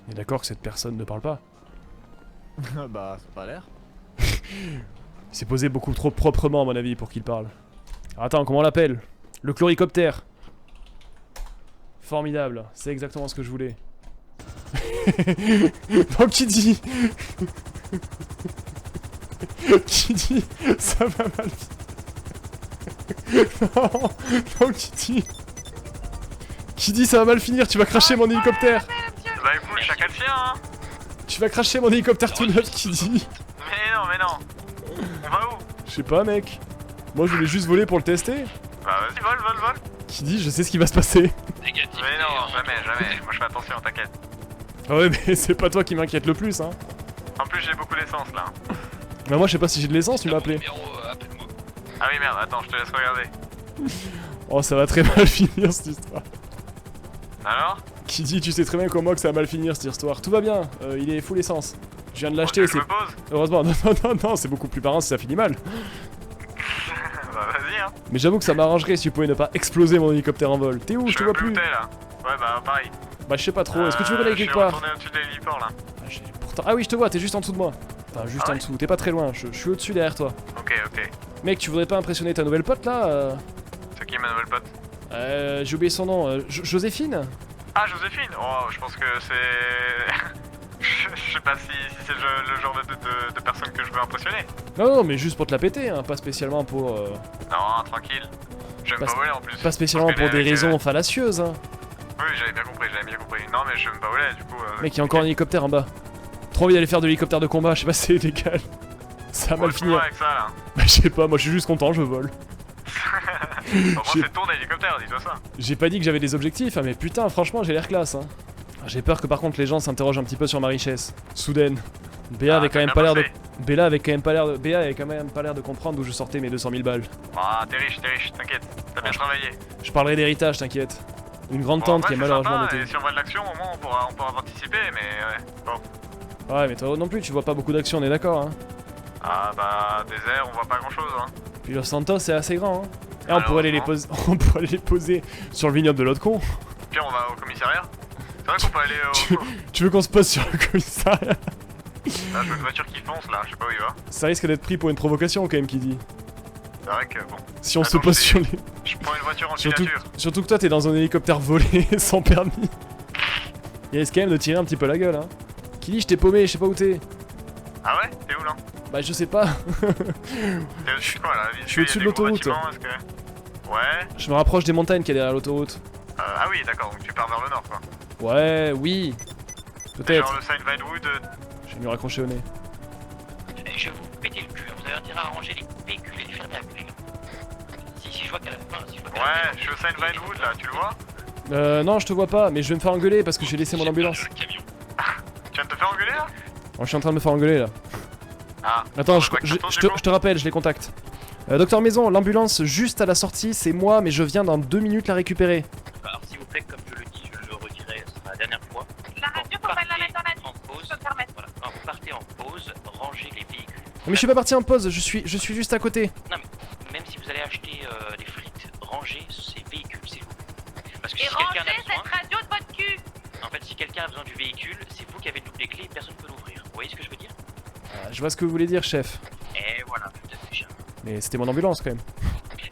[SPEAKER 1] On est d'accord que cette personne ne parle pas?
[SPEAKER 8] Bah, ça a pas l'air.
[SPEAKER 1] Il s'est posé beaucoup trop proprement à mon avis pour qu'il parle. Alors, attends, comment on l'appelle? Le chloricoptère. Formidable, c'est exactement ce que je voulais. Donc qui dit qui dit ça va mal. Non, non, qui dit ça va mal finir, tu vas cracher mon hélicoptère.
[SPEAKER 6] Bah écoute, chacun le sien hein.
[SPEAKER 1] Tu vas cracher mon hélicoptère tout neuf, qui dit.
[SPEAKER 6] Mais non. On va où?
[SPEAKER 1] Je sais pas mec. Moi je voulais juste voler pour le tester.
[SPEAKER 6] Bah vas-y, vole.
[SPEAKER 1] Qui dit je sais ce qui va se passer.
[SPEAKER 3] Négatif.
[SPEAKER 6] Mais non, jamais. Moi je fais attention, t'inquiète.
[SPEAKER 1] Ah ouais mais c'est pas toi qui m'inquiète le plus hein.
[SPEAKER 6] En plus j'ai beaucoup d'essence là.
[SPEAKER 1] Bah moi je sais pas si j'ai de l'essence, tu m'as appelé.
[SPEAKER 6] Ah oui merde, attends, je te laisse regarder.
[SPEAKER 1] Oh ça va très mal finir cette histoire.
[SPEAKER 6] Alors?
[SPEAKER 1] Qui dit tu sais très bien comme moi que ça va mal finir cette histoire. Tout va bien, il est full essence. Je viens de l'acheter, c'est... Heureusement, non, c'est beaucoup plus parent si ça finit mal.
[SPEAKER 6] Bah vas-y hein.
[SPEAKER 1] Mais j'avoue que ça m'arrangerait si tu pouvais ne pas exploser mon hélicoptère en vol. T'es où? Je te vois plus.
[SPEAKER 6] Là. Ouais bah pareil.
[SPEAKER 1] Bah je sais pas trop, est-ce que tu veux qu'on aille quelque part?
[SPEAKER 6] Je suis retourné au-dessus de l'héliport là.
[SPEAKER 1] Pourtant... Ah oui je te vois, t'es juste en dessous de moi. Enfin juste en dessous, t'es pas très loin, je suis au-dessus derrière toi.
[SPEAKER 6] Ok.
[SPEAKER 1] Mec, tu voudrais pas impressionner ta nouvelle pote là
[SPEAKER 6] C'est qui ma nouvelle pote?
[SPEAKER 1] J'ai oublié son nom, Joséphine?
[SPEAKER 6] Ah Joséphine? Oh je pense que c'est... Je sais pas si c'est le genre de personne que je veux impressionner.
[SPEAKER 1] Non mais juste pour te la péter, hein, pas spécialement pour...
[SPEAKER 6] Non, tranquille. J'aime pas voler en plus.
[SPEAKER 1] Pas spécialement pour des raisons fallacieuses hein.
[SPEAKER 6] Oui j'avais bien compris. Non mais je veux pas voler du coup...
[SPEAKER 1] Mec, il y a encore un hélicoptère en bas. Trop envie d'aller faire de l'hélicoptère de combat, je sais pas si c'est légal. Ça va mal finir.
[SPEAKER 6] Avec ça, là.
[SPEAKER 1] Bah je sais pas, moi je suis juste content, je vole.
[SPEAKER 6] Moi c'est ton hélicoptère, dis-toi ça.
[SPEAKER 1] J'ai pas dit que j'avais des objectifs, hein, mais putain franchement j'ai l'air classe hein. J'ai peur que par contre les gens s'interrogent un petit peu sur ma richesse. Soudaine. Béa avait quand même pas l'air de... Béa avait quand même pas l'air de comprendre d'où je sortais mes 200 000 balles.
[SPEAKER 6] Ah t'es riche, t'inquiète. T'as bien travaillé.
[SPEAKER 1] Je parlerai d'héritage, t'inquiète. Une grande tante qui est malheureusement notée.
[SPEAKER 6] Si on voit de l'action, au moins on pourra participer, mais ouais. Bon.
[SPEAKER 1] Ouais mais toi non plus, tu vois pas beaucoup d'action, on est d'accord hein.
[SPEAKER 6] Ah bah désert, on voit pas grand chose hein.
[SPEAKER 1] Puis Los Santos c'est assez grand hein. Et on pourrait aller les poser sur le vignoble de l'autre con.
[SPEAKER 6] Puis on va au commissariat. C'est vrai qu'on peut aller au...
[SPEAKER 1] Tu veux qu'on se pose sur le commissariat?
[SPEAKER 6] Là je vois une voiture qui fonce là, je sais pas où il va.
[SPEAKER 1] Ça risque d'être pris pour une provocation quand même qui dit.
[SPEAKER 6] C'est vrai que bon...
[SPEAKER 1] Si on se pose sur les...
[SPEAKER 6] Je prends une voiture en filature.
[SPEAKER 1] Surtout que toi t'es dans un hélicoptère volé sans permis. Il risque quand même de tirer un petit peu la gueule hein. Qui dit je t'ai paumé, je sais pas où t'es.
[SPEAKER 6] Ah ouais? T'es où là?
[SPEAKER 1] Bah je sais pas.
[SPEAKER 6] T'es au-dessus de quoi là?
[SPEAKER 1] Je suis au-dessus de l'autoroute.
[SPEAKER 6] Ouais.
[SPEAKER 1] Je me rapproche des montagnes qui est derrière l'autoroute.
[SPEAKER 6] Ah oui d'accord, donc tu pars vers le nord quoi.
[SPEAKER 1] Ouais, oui. Peut-être.
[SPEAKER 6] Genre le Sign Vinewood.
[SPEAKER 1] Je vais lui raccrocher au nez.
[SPEAKER 2] Je vais vous péter le cul, vous avez intérêt à ranger les véhicules et les fermer à clé. Si je vois qu'à la fin,
[SPEAKER 6] Ouais, je suis au Sign Vinewood là, tu le vois?
[SPEAKER 1] Non, je te vois pas, mais je vais me faire engueuler parce que j'ai laissé mon ambulance.
[SPEAKER 6] Tu viens de te faire engueuler là?
[SPEAKER 1] Oh, je suis en train de me faire engueuler là.
[SPEAKER 6] Ah.
[SPEAKER 1] Attends, je te rappelle, je les contacte. Docteur Maison, l'ambulance juste à la sortie, c'est moi, mais je viens dans 2 minutes la récupérer.
[SPEAKER 2] Alors s'il vous plaît, comme je le dis, je le redirai, ce sera la dernière fois.
[SPEAKER 4] La radio, faut pas la mettre dans la vie,
[SPEAKER 2] pause,
[SPEAKER 4] je peux te permettre.
[SPEAKER 2] Voilà. Quand vous partez en pause, rangez les véhicules.
[SPEAKER 1] Non, mais je suis pas parti en pause, je suis juste à côté.
[SPEAKER 2] Non mais, même si vous allez acheter des frites, rangez ces véhicules, s'il vous plaît. Parce que
[SPEAKER 4] Et
[SPEAKER 2] si quelqu'un a
[SPEAKER 4] rangez
[SPEAKER 2] besoin...
[SPEAKER 4] cette radio de votre cul.
[SPEAKER 2] En fait, si quelqu'un a besoin du véhicule, c'est vous qui avez toutes les clés et personne ne peut l'ouvrir. Vous voyez ce que je veux dire?
[SPEAKER 1] Je vois ce que vous voulez dire, chef.
[SPEAKER 2] Et voilà, tout à fait, cher.
[SPEAKER 1] Mais c'était mon ambulance quand même.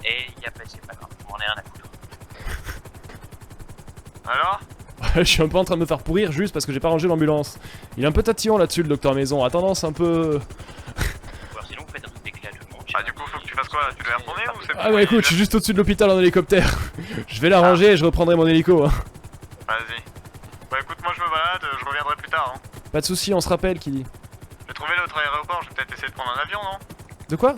[SPEAKER 2] Et y'a pas, c'est pas grave, on en est rien à foutre.
[SPEAKER 6] Alors?
[SPEAKER 1] Je suis un peu en train de me faire pourrir juste parce que j'ai pas rangé l'ambulance. Il est un peu tatillon là-dessus, le docteur Maison, a tendance un peu...
[SPEAKER 2] Alors sinon, vous faites un truc d'éclat à tout le monde.
[SPEAKER 6] Ah du coup, faut que tu fasses quoi quoi là? Tu dois y retourner ou c'est bon?
[SPEAKER 1] Ah bah écoute, je suis juste au-dessus de l'hôpital en hélicoptère. Je vais la ranger et je reprendrai mon hélico. Hein.
[SPEAKER 6] Vas-y. Bah écoute, moi je me balade, je reviendrai plus tard. Hein.
[SPEAKER 1] Pas de soucis, on se rappelle, Kili.
[SPEAKER 6] J'ai trouvé l'autre aéroport, je vais peut-être essayer de prendre un avion, non?
[SPEAKER 1] De quoi?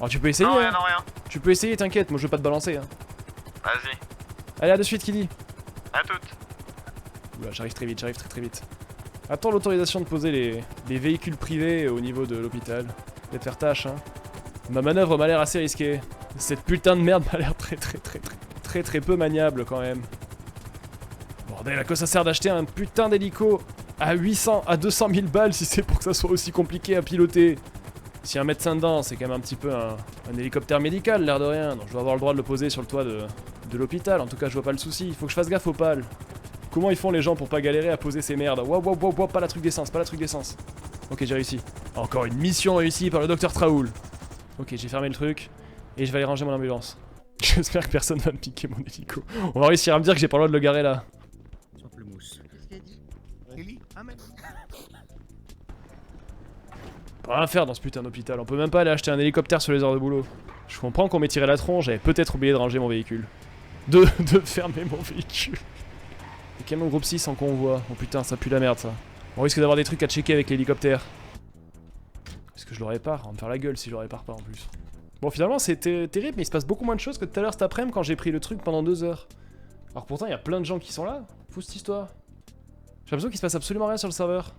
[SPEAKER 1] Oh, tu peux essayer.
[SPEAKER 6] Non, rien,
[SPEAKER 1] hein.
[SPEAKER 6] non, rien.
[SPEAKER 1] Tu peux essayer, t'inquiète, moi je veux pas te balancer. Hein.
[SPEAKER 6] Vas-y.
[SPEAKER 1] Allez, à de suite, Kili.
[SPEAKER 6] À toutes.
[SPEAKER 1] Oula, j'arrive très vite, j'arrive très vite. Attends l'autorisation de poser les véhicules privés au niveau de l'hôpital. Peut-être faire tâche, hein. Ma manœuvre m'a l'air assez risquée. Cette putain de merde m'a l'air très peu maniable quand même. Bordel, à quoi ça sert d'acheter un putain d'hélico à 200 000 balles si c'est pour que ça soit aussi compliqué à piloter? Si un médecin dedans, c'est quand même un petit peu un hélicoptère médical, l'air de rien. Donc je dois avoir le droit de le poser sur le toit de l'hôpital. En tout cas, je vois pas le souci. Il faut que je fasse gaffe aux pales. Comment ils font les gens pour pas galérer à poser ces merdes? Wow, pas la truc d'essence, pas la truc d'essence. Ok, j'ai réussi. Encore une mission réussie par le docteur Traoul. Ok, j'ai fermé le truc. Et je vais aller ranger mon ambulance. J'espère que personne va me piquer mon hélico. On va réussir à me dire que j'ai pas le droit de le garer là.
[SPEAKER 13] Qu'est-ce qu'elle dit? Ellie? Ah mec.
[SPEAKER 1] Pas rien à faire dans ce putain d'hôpital. On peut même pas aller acheter un hélicoptère sur les heures de boulot. Je comprends qu'on m'ait tiré la tronche, j'avais peut-être oublié de ranger mon véhicule. De fermer mon véhicule. Les camions groupe 6 en convoi. Oh putain, ça pue la merde ça. On risque d'avoir des trucs à checker avec l'hélicoptère. Est-ce que je le répare? On va me faire la gueule si je le répare pas en plus. Bon, finalement c'était terrible, mais il se passe beaucoup moins de choses que tout à l'heure cet après-midi quand j'ai pris le truc pendant 2 heures. Alors pourtant, il y a plein de gens qui sont là. Fou cette histoire. J'ai l'impression qu'il se passe absolument rien sur le serveur.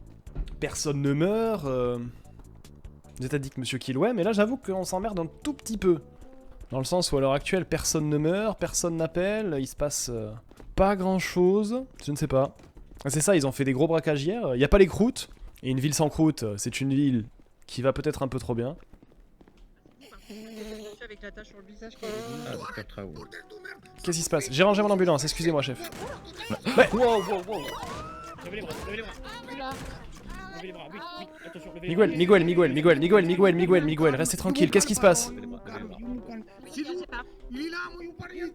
[SPEAKER 1] Personne ne meurt. Vous êtes addict, monsieur Kill, ouais, mais là j'avoue qu'on s'emmerde un tout petit peu. Dans le sens où à l'heure actuelle, personne ne meurt, personne n'appelle, il se passe pas grand chose. Je ne sais pas. C'est ça, ils ont fait des gros braquages hier. Il n'y a pas les croûtes. Et une ville sans croûte, c'est une ville qui va peut-être un peu trop bien.
[SPEAKER 13] Avec la tache sur le visage.
[SPEAKER 1] Qu'est-ce qui se passe? J'ai rangé mon ambulance, excusez-moi, chef.
[SPEAKER 13] Ouais.
[SPEAKER 1] Wow.
[SPEAKER 13] Levez les bras, levez les bras. Levez les bras, oui, attention, levez les
[SPEAKER 1] Miguel, Miguel, restez tranquille, qu'est-ce qui se passe?
[SPEAKER 11] Il est là, moi, il parle rien.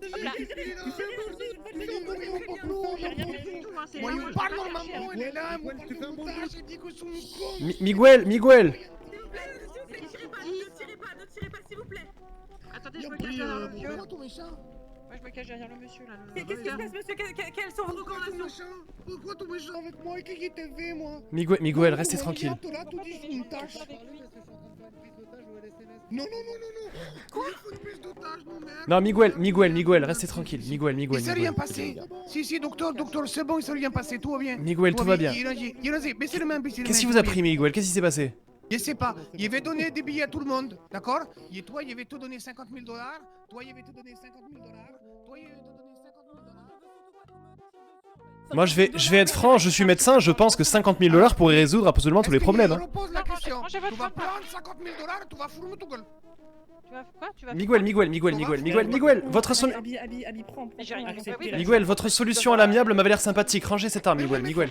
[SPEAKER 11] Moi, il parle normalement, il est là, moi, tu fais un bon montage, il dit que son con.
[SPEAKER 1] Miguel.
[SPEAKER 4] Ne tirez pas, s'il vous plaît. Attendez, je me cache derrière le monsieur. Moi, je me cache derrière le monsieur là. Qu'est-ce qui se passe, monsieur? Quelles sont vos recommandations?
[SPEAKER 11] Pourquoi ton méchant avec moi? Qu'est-ce qui t'a fait, moi?
[SPEAKER 1] Miguel, restez tranquille.
[SPEAKER 11] Non. Quoi? Il faut une prise d'otage, mon mec.
[SPEAKER 1] Non, Miguel, restez tranquille. Miguel.
[SPEAKER 11] Il s'est rien passé. Si, docteur, c'est bon, il s'est rien passé, tout va bien.
[SPEAKER 1] Miguel, tout va bien.
[SPEAKER 11] Baissez les mains,
[SPEAKER 1] Qu'est-ce qui vous a pris, Miguel? Qu'est-ce qui s'est passé?
[SPEAKER 11] Je sais pas, il avait donné des billets à tout le monde, d'accord? Et toi, il avait tout donné 50 000 $. Toi, il avait tout donné 50 000 $. Toi, il avait tout donné 50 000 $.
[SPEAKER 1] Moi, je vais être franc, je suis médecin, je pense que 50 000 $ pourrait résoudre absolument tous les problèmes.
[SPEAKER 11] Je repose la question. Tu vas prendre 50 000 $, tu vas foutre tout gueule.
[SPEAKER 1] Miguel, votre solution. Miguel, votre solution à l'amiable m'avait l'air sympathique. Rangez cette arme, Miguel.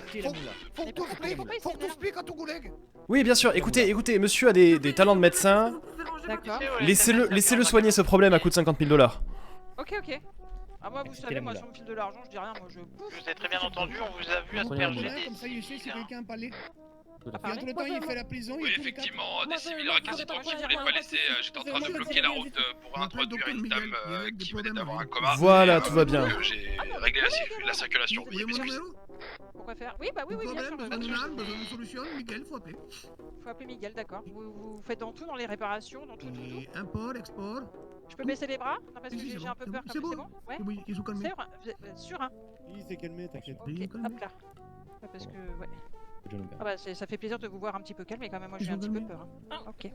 [SPEAKER 11] Faut que tu expliques à ton collègue.
[SPEAKER 1] Oui, bien sûr. Écoutez, monsieur a des talents de médecin.
[SPEAKER 4] D'accord.
[SPEAKER 1] Laissez-le soigner ce problème à coût de 50 000 $.
[SPEAKER 4] Ok. Ah, moi, vous savez, moi, si on me file de l'argent, je dis rien, moi, je.
[SPEAKER 2] Je vous ai très bien entendu, on vous a vu asperger des.
[SPEAKER 11] Comme ça, il sait si quelqu'un a parlé. Et entre le temps, il fait la prison.
[SPEAKER 3] Oui, effectivement, des civils récalcitrants qui ne voulaient pas laisser. J'étais en train de bloquer la route pour introduire une dame qui venait d'avoir un coma.
[SPEAKER 1] Voilà, tout va bien.
[SPEAKER 3] J'ai réglé la circulation.
[SPEAKER 11] Vous voyez mon numéro?
[SPEAKER 4] Pourquoi faire? Oui, bien sûr.
[SPEAKER 11] Besoin d'une solution, Miguel, faut appeler.
[SPEAKER 4] Faut appeler Miguel, d'accord. Vous faites dans tout, dans les réparations, dans tout.
[SPEAKER 11] Import, export.
[SPEAKER 4] Je peux baisser les bras? Non, parce que j'ai un peu peur comme c'est bon? Ouais.
[SPEAKER 11] Oui, ils sont calmés.
[SPEAKER 4] Sûr, hein?
[SPEAKER 8] Il s'est calmé, t'inquiète.
[SPEAKER 4] Ok, hop là. Parce que, ouais. Ah bah ça fait plaisir de vous voir un petit peu calme, mais quand même moi j'ai un petit peu peur. Ok.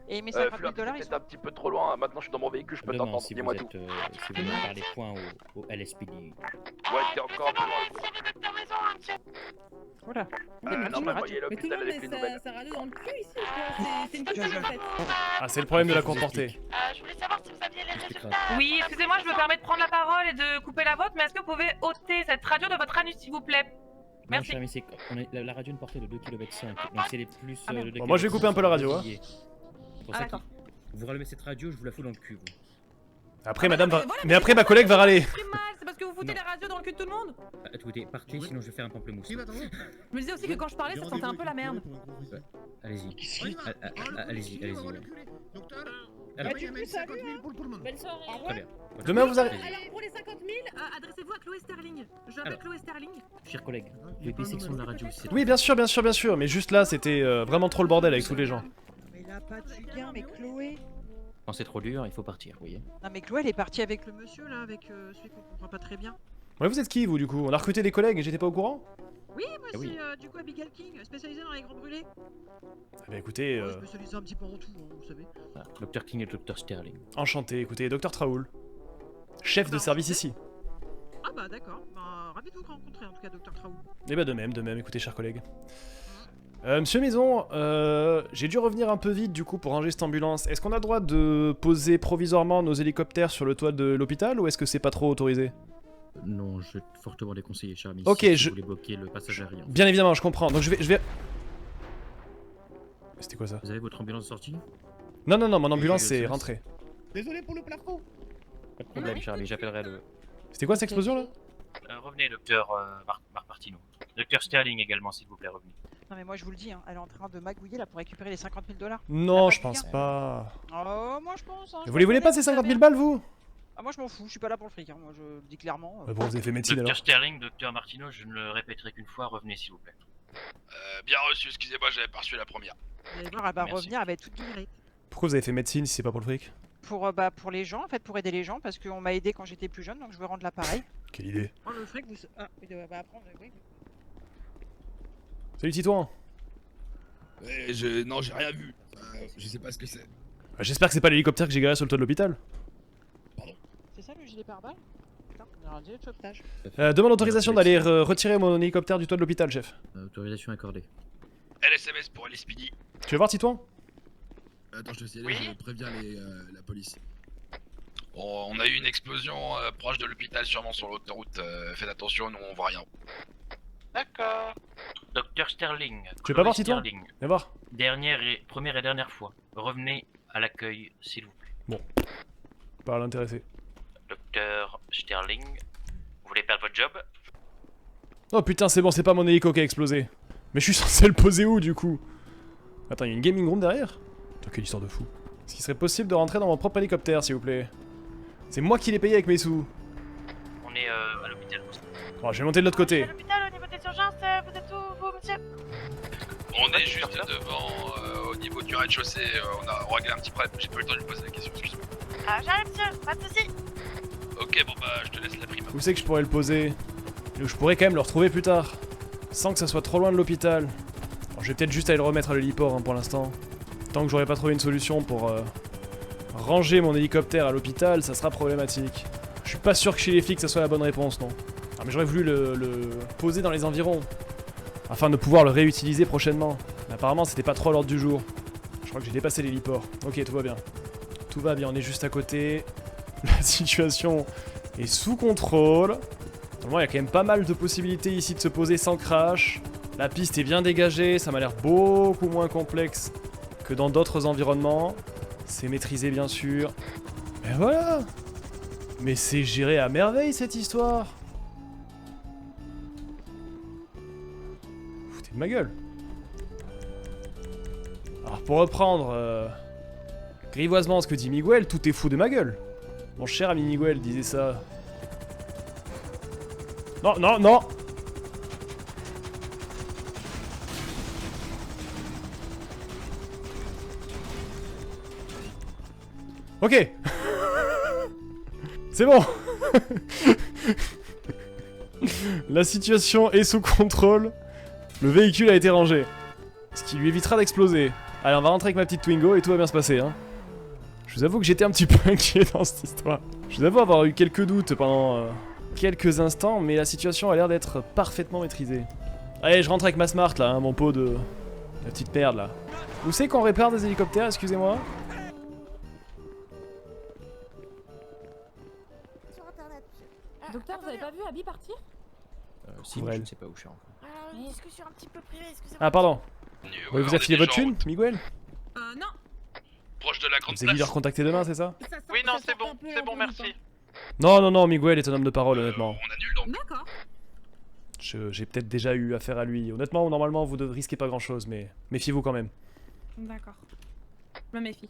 [SPEAKER 4] Et mes 50 000 $, ils sont
[SPEAKER 9] un petit peu trop loin, maintenant je suis dans mon véhicule, je peux t'entendre, dis-moi tout.
[SPEAKER 14] Si vous n'avez pas les points au LSPD.
[SPEAKER 9] Ouais, t'es encore un peu loin.
[SPEAKER 4] Voilà.
[SPEAKER 9] Non, mais voyez l'hôpital avec les nouvelles.
[SPEAKER 13] Ça râle dans le cul ici, c'est une question en fait.
[SPEAKER 1] Ah, c'est le problème de la courte portée.
[SPEAKER 4] Je voulais savoir si vous aviez les résultats. Oui, excusez-moi, je me permets de prendre la parole et de couper la vôtre, mais est-ce que vous pouvez ôter cette radio de votre anus, s'il vous plaît? Merci.
[SPEAKER 14] La radio est une portée de 2,5 km, donc c'est les plus...
[SPEAKER 1] Bon, moi je vais couper un peu la radio, hein.
[SPEAKER 14] D'accord. Vous rallumez cette radio, je vous la fous dans le cul, vous.
[SPEAKER 1] Après, madame va... Mais après, ma collègue va râler.
[SPEAKER 4] C'est parce que vous foutez la radio dans le cul de tout le monde?
[SPEAKER 14] Écoutez, partez, sinon je vais faire un pamplemousse.
[SPEAKER 4] Je me disais aussi que quand je parlais, ça sentait un peu la merde.
[SPEAKER 14] Allez-y. Allez-y. Alors,
[SPEAKER 11] Demain, il y a 50 000 pour tout le monde.
[SPEAKER 13] Bonne soirée.
[SPEAKER 14] très bien.
[SPEAKER 1] Demain vous arrivez.
[SPEAKER 15] Alors pour les 50 000, adressez-vous à Chloé Sterling. J'appelle
[SPEAKER 14] Alors.
[SPEAKER 15] Chloé Sterling.
[SPEAKER 14] Chers collègues, VP section de la radio, c'est...
[SPEAKER 1] Oui, bien sûr, bien sûr, bien sûr. Mais juste là, c'était vraiment trop le bordel avec tous les gens.
[SPEAKER 15] Mais là, pas de gain, mais Chloé.
[SPEAKER 14] Quand c'est trop dur, il faut partir, vous voyez.
[SPEAKER 15] Non, mais Chloé, elle est partie avec le monsieur là, avec celui qu'on comprend pas très bien.
[SPEAKER 1] Ouais, vous êtes qui vous du coup? On a recruté des collègues et j'étais pas au courant?
[SPEAKER 15] Oui, moi
[SPEAKER 14] Ah oui.
[SPEAKER 15] c'est du coup Abigail King, spécialisée dans les grands brûlés.
[SPEAKER 1] Ah bah écoutez,
[SPEAKER 15] Spécialisée un petit peu en tout, hein, vous savez.
[SPEAKER 14] Ah, Dr King et Dr Sterling.
[SPEAKER 1] enchanté. Écoutez, Dr Traoul. Chef de service ici.
[SPEAKER 15] Ah bah d'accord, bah, ravi de vous rencontrer en tout cas, Dr Traoul.
[SPEAKER 1] Et bah de même, écoutez chers collègues. Monsieur Maison, j'ai dû revenir un peu vite du coup pour ranger cette ambulance. Est-ce qu'on a le droit de poser provisoirement nos hélicoptères sur le toit de l'hôpital ou est-ce que c'est pas trop autorisé?
[SPEAKER 14] Non, je vais fortement déconseiller, cher ami.
[SPEAKER 1] Ok,
[SPEAKER 14] si
[SPEAKER 1] je...
[SPEAKER 14] vous voulez bloquer le passage aérien.
[SPEAKER 1] Bien évidemment, je comprends. Donc je vais... C'était quoi ça?
[SPEAKER 14] Vous avez votre ambulance sortie?
[SPEAKER 1] Non, non, non, mon ambulance est rentrée.
[SPEAKER 11] Désolé pour le plafond.
[SPEAKER 14] Pas de problème, cher ami, j'appellerai le...
[SPEAKER 1] C'était quoi cette explosion là?
[SPEAKER 2] Revenez, docteur Martino. Docteur Sterling également, s'il vous plaît, revenez.
[SPEAKER 15] Non mais moi je vous le dis, hein, elle est en train de magouiller là pour récupérer les 50 000 $.
[SPEAKER 1] Non, je pense pas.
[SPEAKER 15] Oh, moi je pense. Hein,
[SPEAKER 1] Vous les voulez pas ces 50 000 balles vous?
[SPEAKER 15] Ah, moi je m'en fous, je suis pas là pour le fric, hein. Moi je le dis clairement.
[SPEAKER 1] Bon, vous avez fait médecine
[SPEAKER 2] Docteur
[SPEAKER 1] alors.
[SPEAKER 2] Sterling, docteur Martino, je ne le répéterai qu'une fois, revenez s'il vous plaît.
[SPEAKER 3] Bien reçu, excusez-moi, j'avais pas reçu la première.
[SPEAKER 15] Vous allez voir, elle va
[SPEAKER 2] Merci.
[SPEAKER 15] revenir, elle va être toute guillerée.
[SPEAKER 1] Pourquoi vous avez fait médecine si c'est pas pour le fric?
[SPEAKER 15] Pour les gens, en fait, pour aider les gens, parce qu'on m'a aidé quand j'étais plus jeune, donc je veux rendre l'appareil.
[SPEAKER 1] Quelle idée.
[SPEAKER 15] Oh, le fric, vous... Ah, il va apprendre, oui.
[SPEAKER 1] Salut Titouan.
[SPEAKER 3] Non, j'ai rien vu. Je sais pas ce que c'est.
[SPEAKER 1] J'espère que c'est pas l'hélicoptère que j'ai garé sur le toit de l'hôpital.
[SPEAKER 15] C'est ça le gilet pare-balles? Putain, on a un gilet de sauvetage.
[SPEAKER 1] Demande autorisation d'aller retirer mon hélicoptère du toit de l'hôpital, chef.
[SPEAKER 14] Autorisation accordée.
[SPEAKER 3] LSMS pour Alice Speedy.
[SPEAKER 1] Tu veux voir Titouan?
[SPEAKER 3] Attends, je te signale, je préviens la police. Bon, on a eu une explosion proche de l'hôpital, sûrement sur l'autoroute. Faites attention, nous on voit rien.
[SPEAKER 2] D'accord. Docteur Sterling.
[SPEAKER 1] Tu veux pas voir Titouan?
[SPEAKER 2] Sterling.
[SPEAKER 1] Viens voir.
[SPEAKER 2] Première et dernière fois. Revenez à l'accueil, s'il vous plaît.
[SPEAKER 1] Bon. Pas à l'intéresser.
[SPEAKER 2] Docteur Sterling, vous voulez perdre votre job?
[SPEAKER 1] Oh putain, c'est bon, c'est pas mon hélico qui a explosé. Mais je suis censé le poser où du coup? Attends, il y a une gaming room derrière? Putain, quelle histoire de fou. Est-ce qu'il serait possible de rentrer dans mon propre hélicoptère, s'il vous plaît? C'est moi qui l'ai payé avec mes sous.
[SPEAKER 2] On est à l'hôpital.
[SPEAKER 1] Bon, je vais monter de l'autre côté.
[SPEAKER 4] À l'hôpital, au niveau des urgences, vous êtes où, vous, monsieur?
[SPEAKER 3] On est juste devant, au niveau du rez-de-chaussée, on a réglé un petit problème. J'ai pas eu le temps de lui poser la question, excuse-moi.
[SPEAKER 4] Ah, j'arrive, monsieur, pas de soucis.
[SPEAKER 3] Ok, bon bah, je te laisse la prime.
[SPEAKER 1] Où c'est que je pourrais le poser? Où je pourrais quand même le retrouver plus tard. Sans que ça soit trop loin de l'hôpital. Alors, je vais peut-être juste aller le remettre à l'héliport hein, pour l'instant. Tant que j'aurai pas trouvé une solution pour ranger mon hélicoptère à l'hôpital, ça sera problématique. Je suis pas sûr que chez les flics ça soit la bonne réponse, non. Ah, mais j'aurais voulu le poser dans les environs. Afin de pouvoir le réutiliser prochainement. Mais apparemment c'était pas trop à l'ordre du jour. Je crois que j'ai dépassé l'héliport. Ok, tout va bien. Tout va bien, on est juste à côté. La situation est sous contrôle. Normalement, il y a quand même pas mal de possibilités ici de se poser sans crash. La piste est bien dégagée, ça m'a l'air beaucoup moins complexe que dans d'autres environnements. C'est maîtrisé bien sûr. Et voilà. Mais c'est géré à merveille cette histoire. Foutez de ma gueule. Alors pour reprendre grivoisement ce que dit Miguel, tout est fou de ma gueule. Mon cher ami Miguel disait ça. Non, non, non. Ok. C'est bon. La situation est sous contrôle. Le véhicule a été rangé. Ce qui lui évitera d'exploser. Allez, on va rentrer avec ma petite Twingo et tout va bien se passer, hein. Je vous avoue que j'étais un petit peu inquiet dans cette histoire. Je vous avoue avoir eu quelques doutes pendant quelques instants, mais la situation a l'air d'être parfaitement maîtrisée. Allez, je rentre avec ma Smart là, hein, mon pot de... la petite merde là. Où c'est qu'on répare des hélicoptères, excusez-moi?
[SPEAKER 16] Docteur, vous avez pas vu Abby partir?
[SPEAKER 14] Si, mais je ne sais pas où je suis encore.
[SPEAKER 4] Alors, une discussion un petit peu privée, excusez-moi.
[SPEAKER 1] Ah, pardon.
[SPEAKER 3] Ouais,
[SPEAKER 1] Vous affilez votre thune, Miguel?
[SPEAKER 16] Non.
[SPEAKER 3] Proche de la grande
[SPEAKER 1] Vous avez dit de le recontacter demain, c'est ça?
[SPEAKER 2] Oui, non, c'est bon, merci.
[SPEAKER 1] Non, non, non, Miguel est un homme de parole, honnêtement.
[SPEAKER 3] On annule donc.
[SPEAKER 16] D'accord.
[SPEAKER 1] J'ai peut-être déjà eu affaire à lui. Honnêtement, normalement, vous ne risquez pas grand-chose, mais méfiez-vous quand même.
[SPEAKER 16] D'accord. Je me méfie.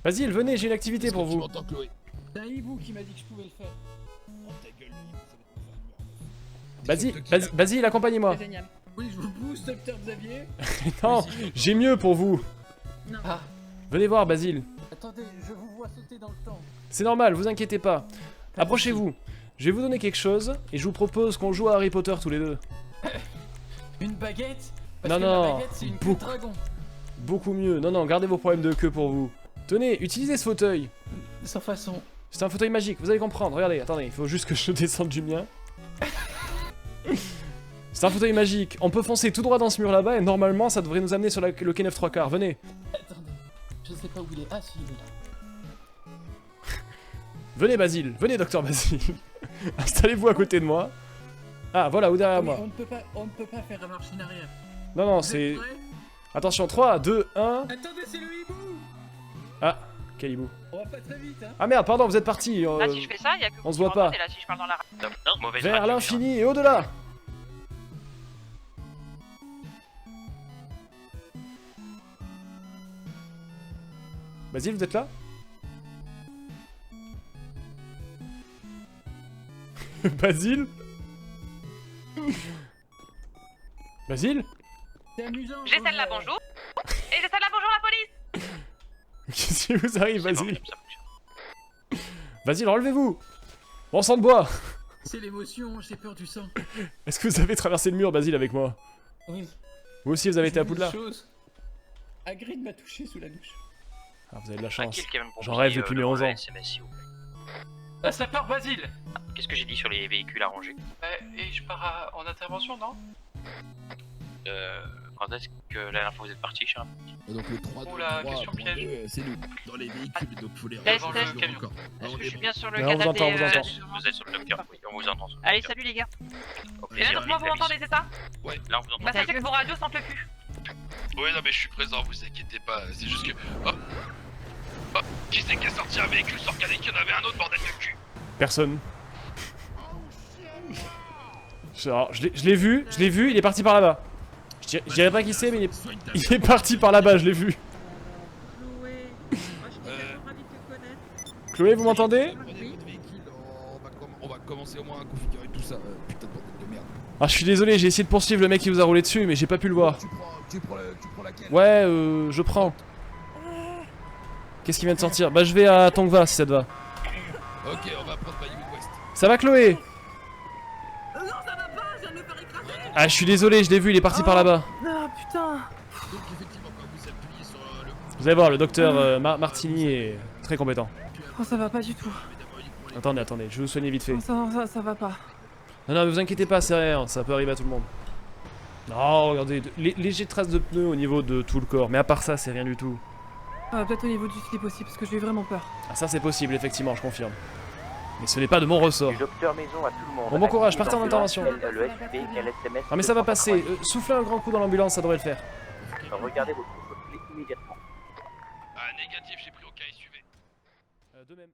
[SPEAKER 1] Basile, venez, j'ai une activité pour vous.
[SPEAKER 12] C'est un hibou qui m'a dit que je pouvais le faire.
[SPEAKER 3] Oh ta gueule.
[SPEAKER 1] Basile, accompagnez-moi.
[SPEAKER 12] C'est génial. Oui, je vous pousse, docteur Xavier.
[SPEAKER 1] Non, j'ai mieux pour vous.
[SPEAKER 12] Non.
[SPEAKER 1] Venez voir, Basile.
[SPEAKER 12] Attendez, je vous vois sauter dans le temps.
[SPEAKER 1] C'est normal, vous inquiétez pas. Approchez-vous. Je vais vous donner quelque chose et je vous propose qu'on joue à Harry Potter tous les deux.
[SPEAKER 12] Une baguette?
[SPEAKER 1] Non,
[SPEAKER 12] que
[SPEAKER 1] non,
[SPEAKER 12] la baguette, c'est une queue de dragon.
[SPEAKER 1] Beaucoup mieux. Non, non, gardez vos problèmes de queue pour vous. Tenez, utilisez ce fauteuil.
[SPEAKER 12] Sans façon.
[SPEAKER 1] C'est un fauteuil magique, vous allez comprendre. Regardez, attendez, il faut juste que je descende du mien. C'est un fauteuil magique. On peut foncer tout droit dans ce mur là-bas et normalement ça devrait nous amener sur le quai 9 3/4. Venez.
[SPEAKER 12] Attendez, je sais pas où il est. Ah si, il est là.
[SPEAKER 1] Venez, Basile. Venez, docteur Basile. Installez-vous à côté de moi. Ah, voilà, ou derrière moi.
[SPEAKER 12] On ne peut pas faire la marche en arrière.
[SPEAKER 1] Non, non, c'est... Attention, 3, 2, 1...
[SPEAKER 12] Attendez, c'est le hibou.
[SPEAKER 1] Ah, quel hibou.
[SPEAKER 12] On va pas très vite, hein.
[SPEAKER 1] Ah merde, pardon, vous êtes parti.
[SPEAKER 15] Là, si je fais ça, il y a que
[SPEAKER 1] on se voit pas.
[SPEAKER 15] là, si je parle dans la radio.
[SPEAKER 2] Non, mauvaise
[SPEAKER 1] Vers
[SPEAKER 2] radio,
[SPEAKER 1] l'infini et au-delà. Basile, vous êtes là? Basile? Basile?
[SPEAKER 12] C'est amusant.
[SPEAKER 4] J'ai celle-là, bonjour. Et j'ai celle-là, bonjour la police.
[SPEAKER 1] Qu'est-ce qui vous arrive, Basile? Basile, relevez-vous. Bon sang de bois.
[SPEAKER 12] C'est l'émotion, j'ai peur du sang.
[SPEAKER 1] Est-ce que vous avez traversé le mur, Basile, avec moi?
[SPEAKER 12] Oui.
[SPEAKER 1] Vous aussi, vous avez été à Poudlard?
[SPEAKER 12] Hagrid m'a touché sous la douche.
[SPEAKER 1] Ah, vous avez de la chance.
[SPEAKER 2] Qui est le
[SPEAKER 1] J'en rêve depuis mes 11 ans.
[SPEAKER 2] SMS, s'il vous plaît.
[SPEAKER 12] Ah, ça part Basile.
[SPEAKER 2] Qu'est-ce que j'ai dit sur les véhicules à ranger?
[SPEAKER 12] Et je pars en intervention, non?
[SPEAKER 2] Quand est-ce que la dernière fois vous êtes parti, Charles?
[SPEAKER 3] Donc le 3,
[SPEAKER 12] Oula, question piège.
[SPEAKER 3] c'est nous, dans les véhicules, donc faut les
[SPEAKER 15] Test,
[SPEAKER 3] ranger
[SPEAKER 15] test.
[SPEAKER 3] encore.
[SPEAKER 15] Est-ce que je suis bien sur le
[SPEAKER 1] Ouais, on vous
[SPEAKER 15] canal
[SPEAKER 1] entend,
[SPEAKER 15] des...
[SPEAKER 1] on vous entend.
[SPEAKER 2] Vous êtes sur le docteur, oui, on vous entend.
[SPEAKER 15] Allez, salut les gars.
[SPEAKER 4] Et là, donc moi, vous m'entendez, c'est ça?
[SPEAKER 3] Ouais.
[SPEAKER 2] Là, on vous entend.
[SPEAKER 4] Bah, sachez que vos radios sentent le cul.
[SPEAKER 3] Ouais, non mais je suis présent, vous inquiétez pas, c'est juste que... Oh, oh, qui c'est qui a sorti un véhicule sans qu'il y en avait un autre, bordel de cul?
[SPEAKER 1] Personne. Alors, je l'ai vu, il est parti par là-bas. Je dirais pas qui c'est, mais il est parti par là-bas, je l'ai vu. Chloé, vous m'entendez?
[SPEAKER 3] On va commencer au moins à configurer tout ça, putain de bordel de merde.
[SPEAKER 1] Ah, je suis désolé, j'ai essayé de poursuivre le mec qui vous a roulé dessus, mais j'ai pas pu le voir.
[SPEAKER 3] Tu prends laquelle?
[SPEAKER 1] Ouais, je prends. Qu'est-ce qui vient de sortir? Bah, je vais à Tongva si ça te va.
[SPEAKER 3] Ok, on va prendre Bayou West.
[SPEAKER 1] Ça va, Chloé?
[SPEAKER 16] Non, ça va pas, je viens de me faire écraser.
[SPEAKER 1] Ah, je suis désolé, je l'ai vu, il est parti par là-bas.
[SPEAKER 16] Ah putain.
[SPEAKER 3] Donc effectivement, quand vous appuyez sur le...
[SPEAKER 1] Vous allez voir, le docteur Martini est très compétent.
[SPEAKER 16] Oh, ça va pas du tout.
[SPEAKER 1] Attendez, je vais vous soigner vite fait.
[SPEAKER 16] Oh, ça va pas.
[SPEAKER 1] Non, non, mais vous inquiétez pas, c'est rien, ça peut arriver à tout le monde. Non, regardez, léger traces de pneus au niveau de tout le corps, mais à part ça, c'est rien du tout.
[SPEAKER 16] Ah, peut-être au niveau du slip aussi, parce que j'ai eu vraiment peur.
[SPEAKER 1] Ah, ça c'est possible, effectivement, je confirme. Mais ce n'est pas de mon ressort.
[SPEAKER 10] Du docteur Maison à tout le monde.
[SPEAKER 1] Bon courage, partez en intervention.
[SPEAKER 10] Le SUV, quel SMS.
[SPEAKER 1] Ah, mais ça va passer, soufflez un grand coup dans l'ambulance, ça devrait le faire.
[SPEAKER 10] Regardez votre clé immédiatement.
[SPEAKER 3] Ah, négatif, j'ai pris aucun SUV.
[SPEAKER 1] De même.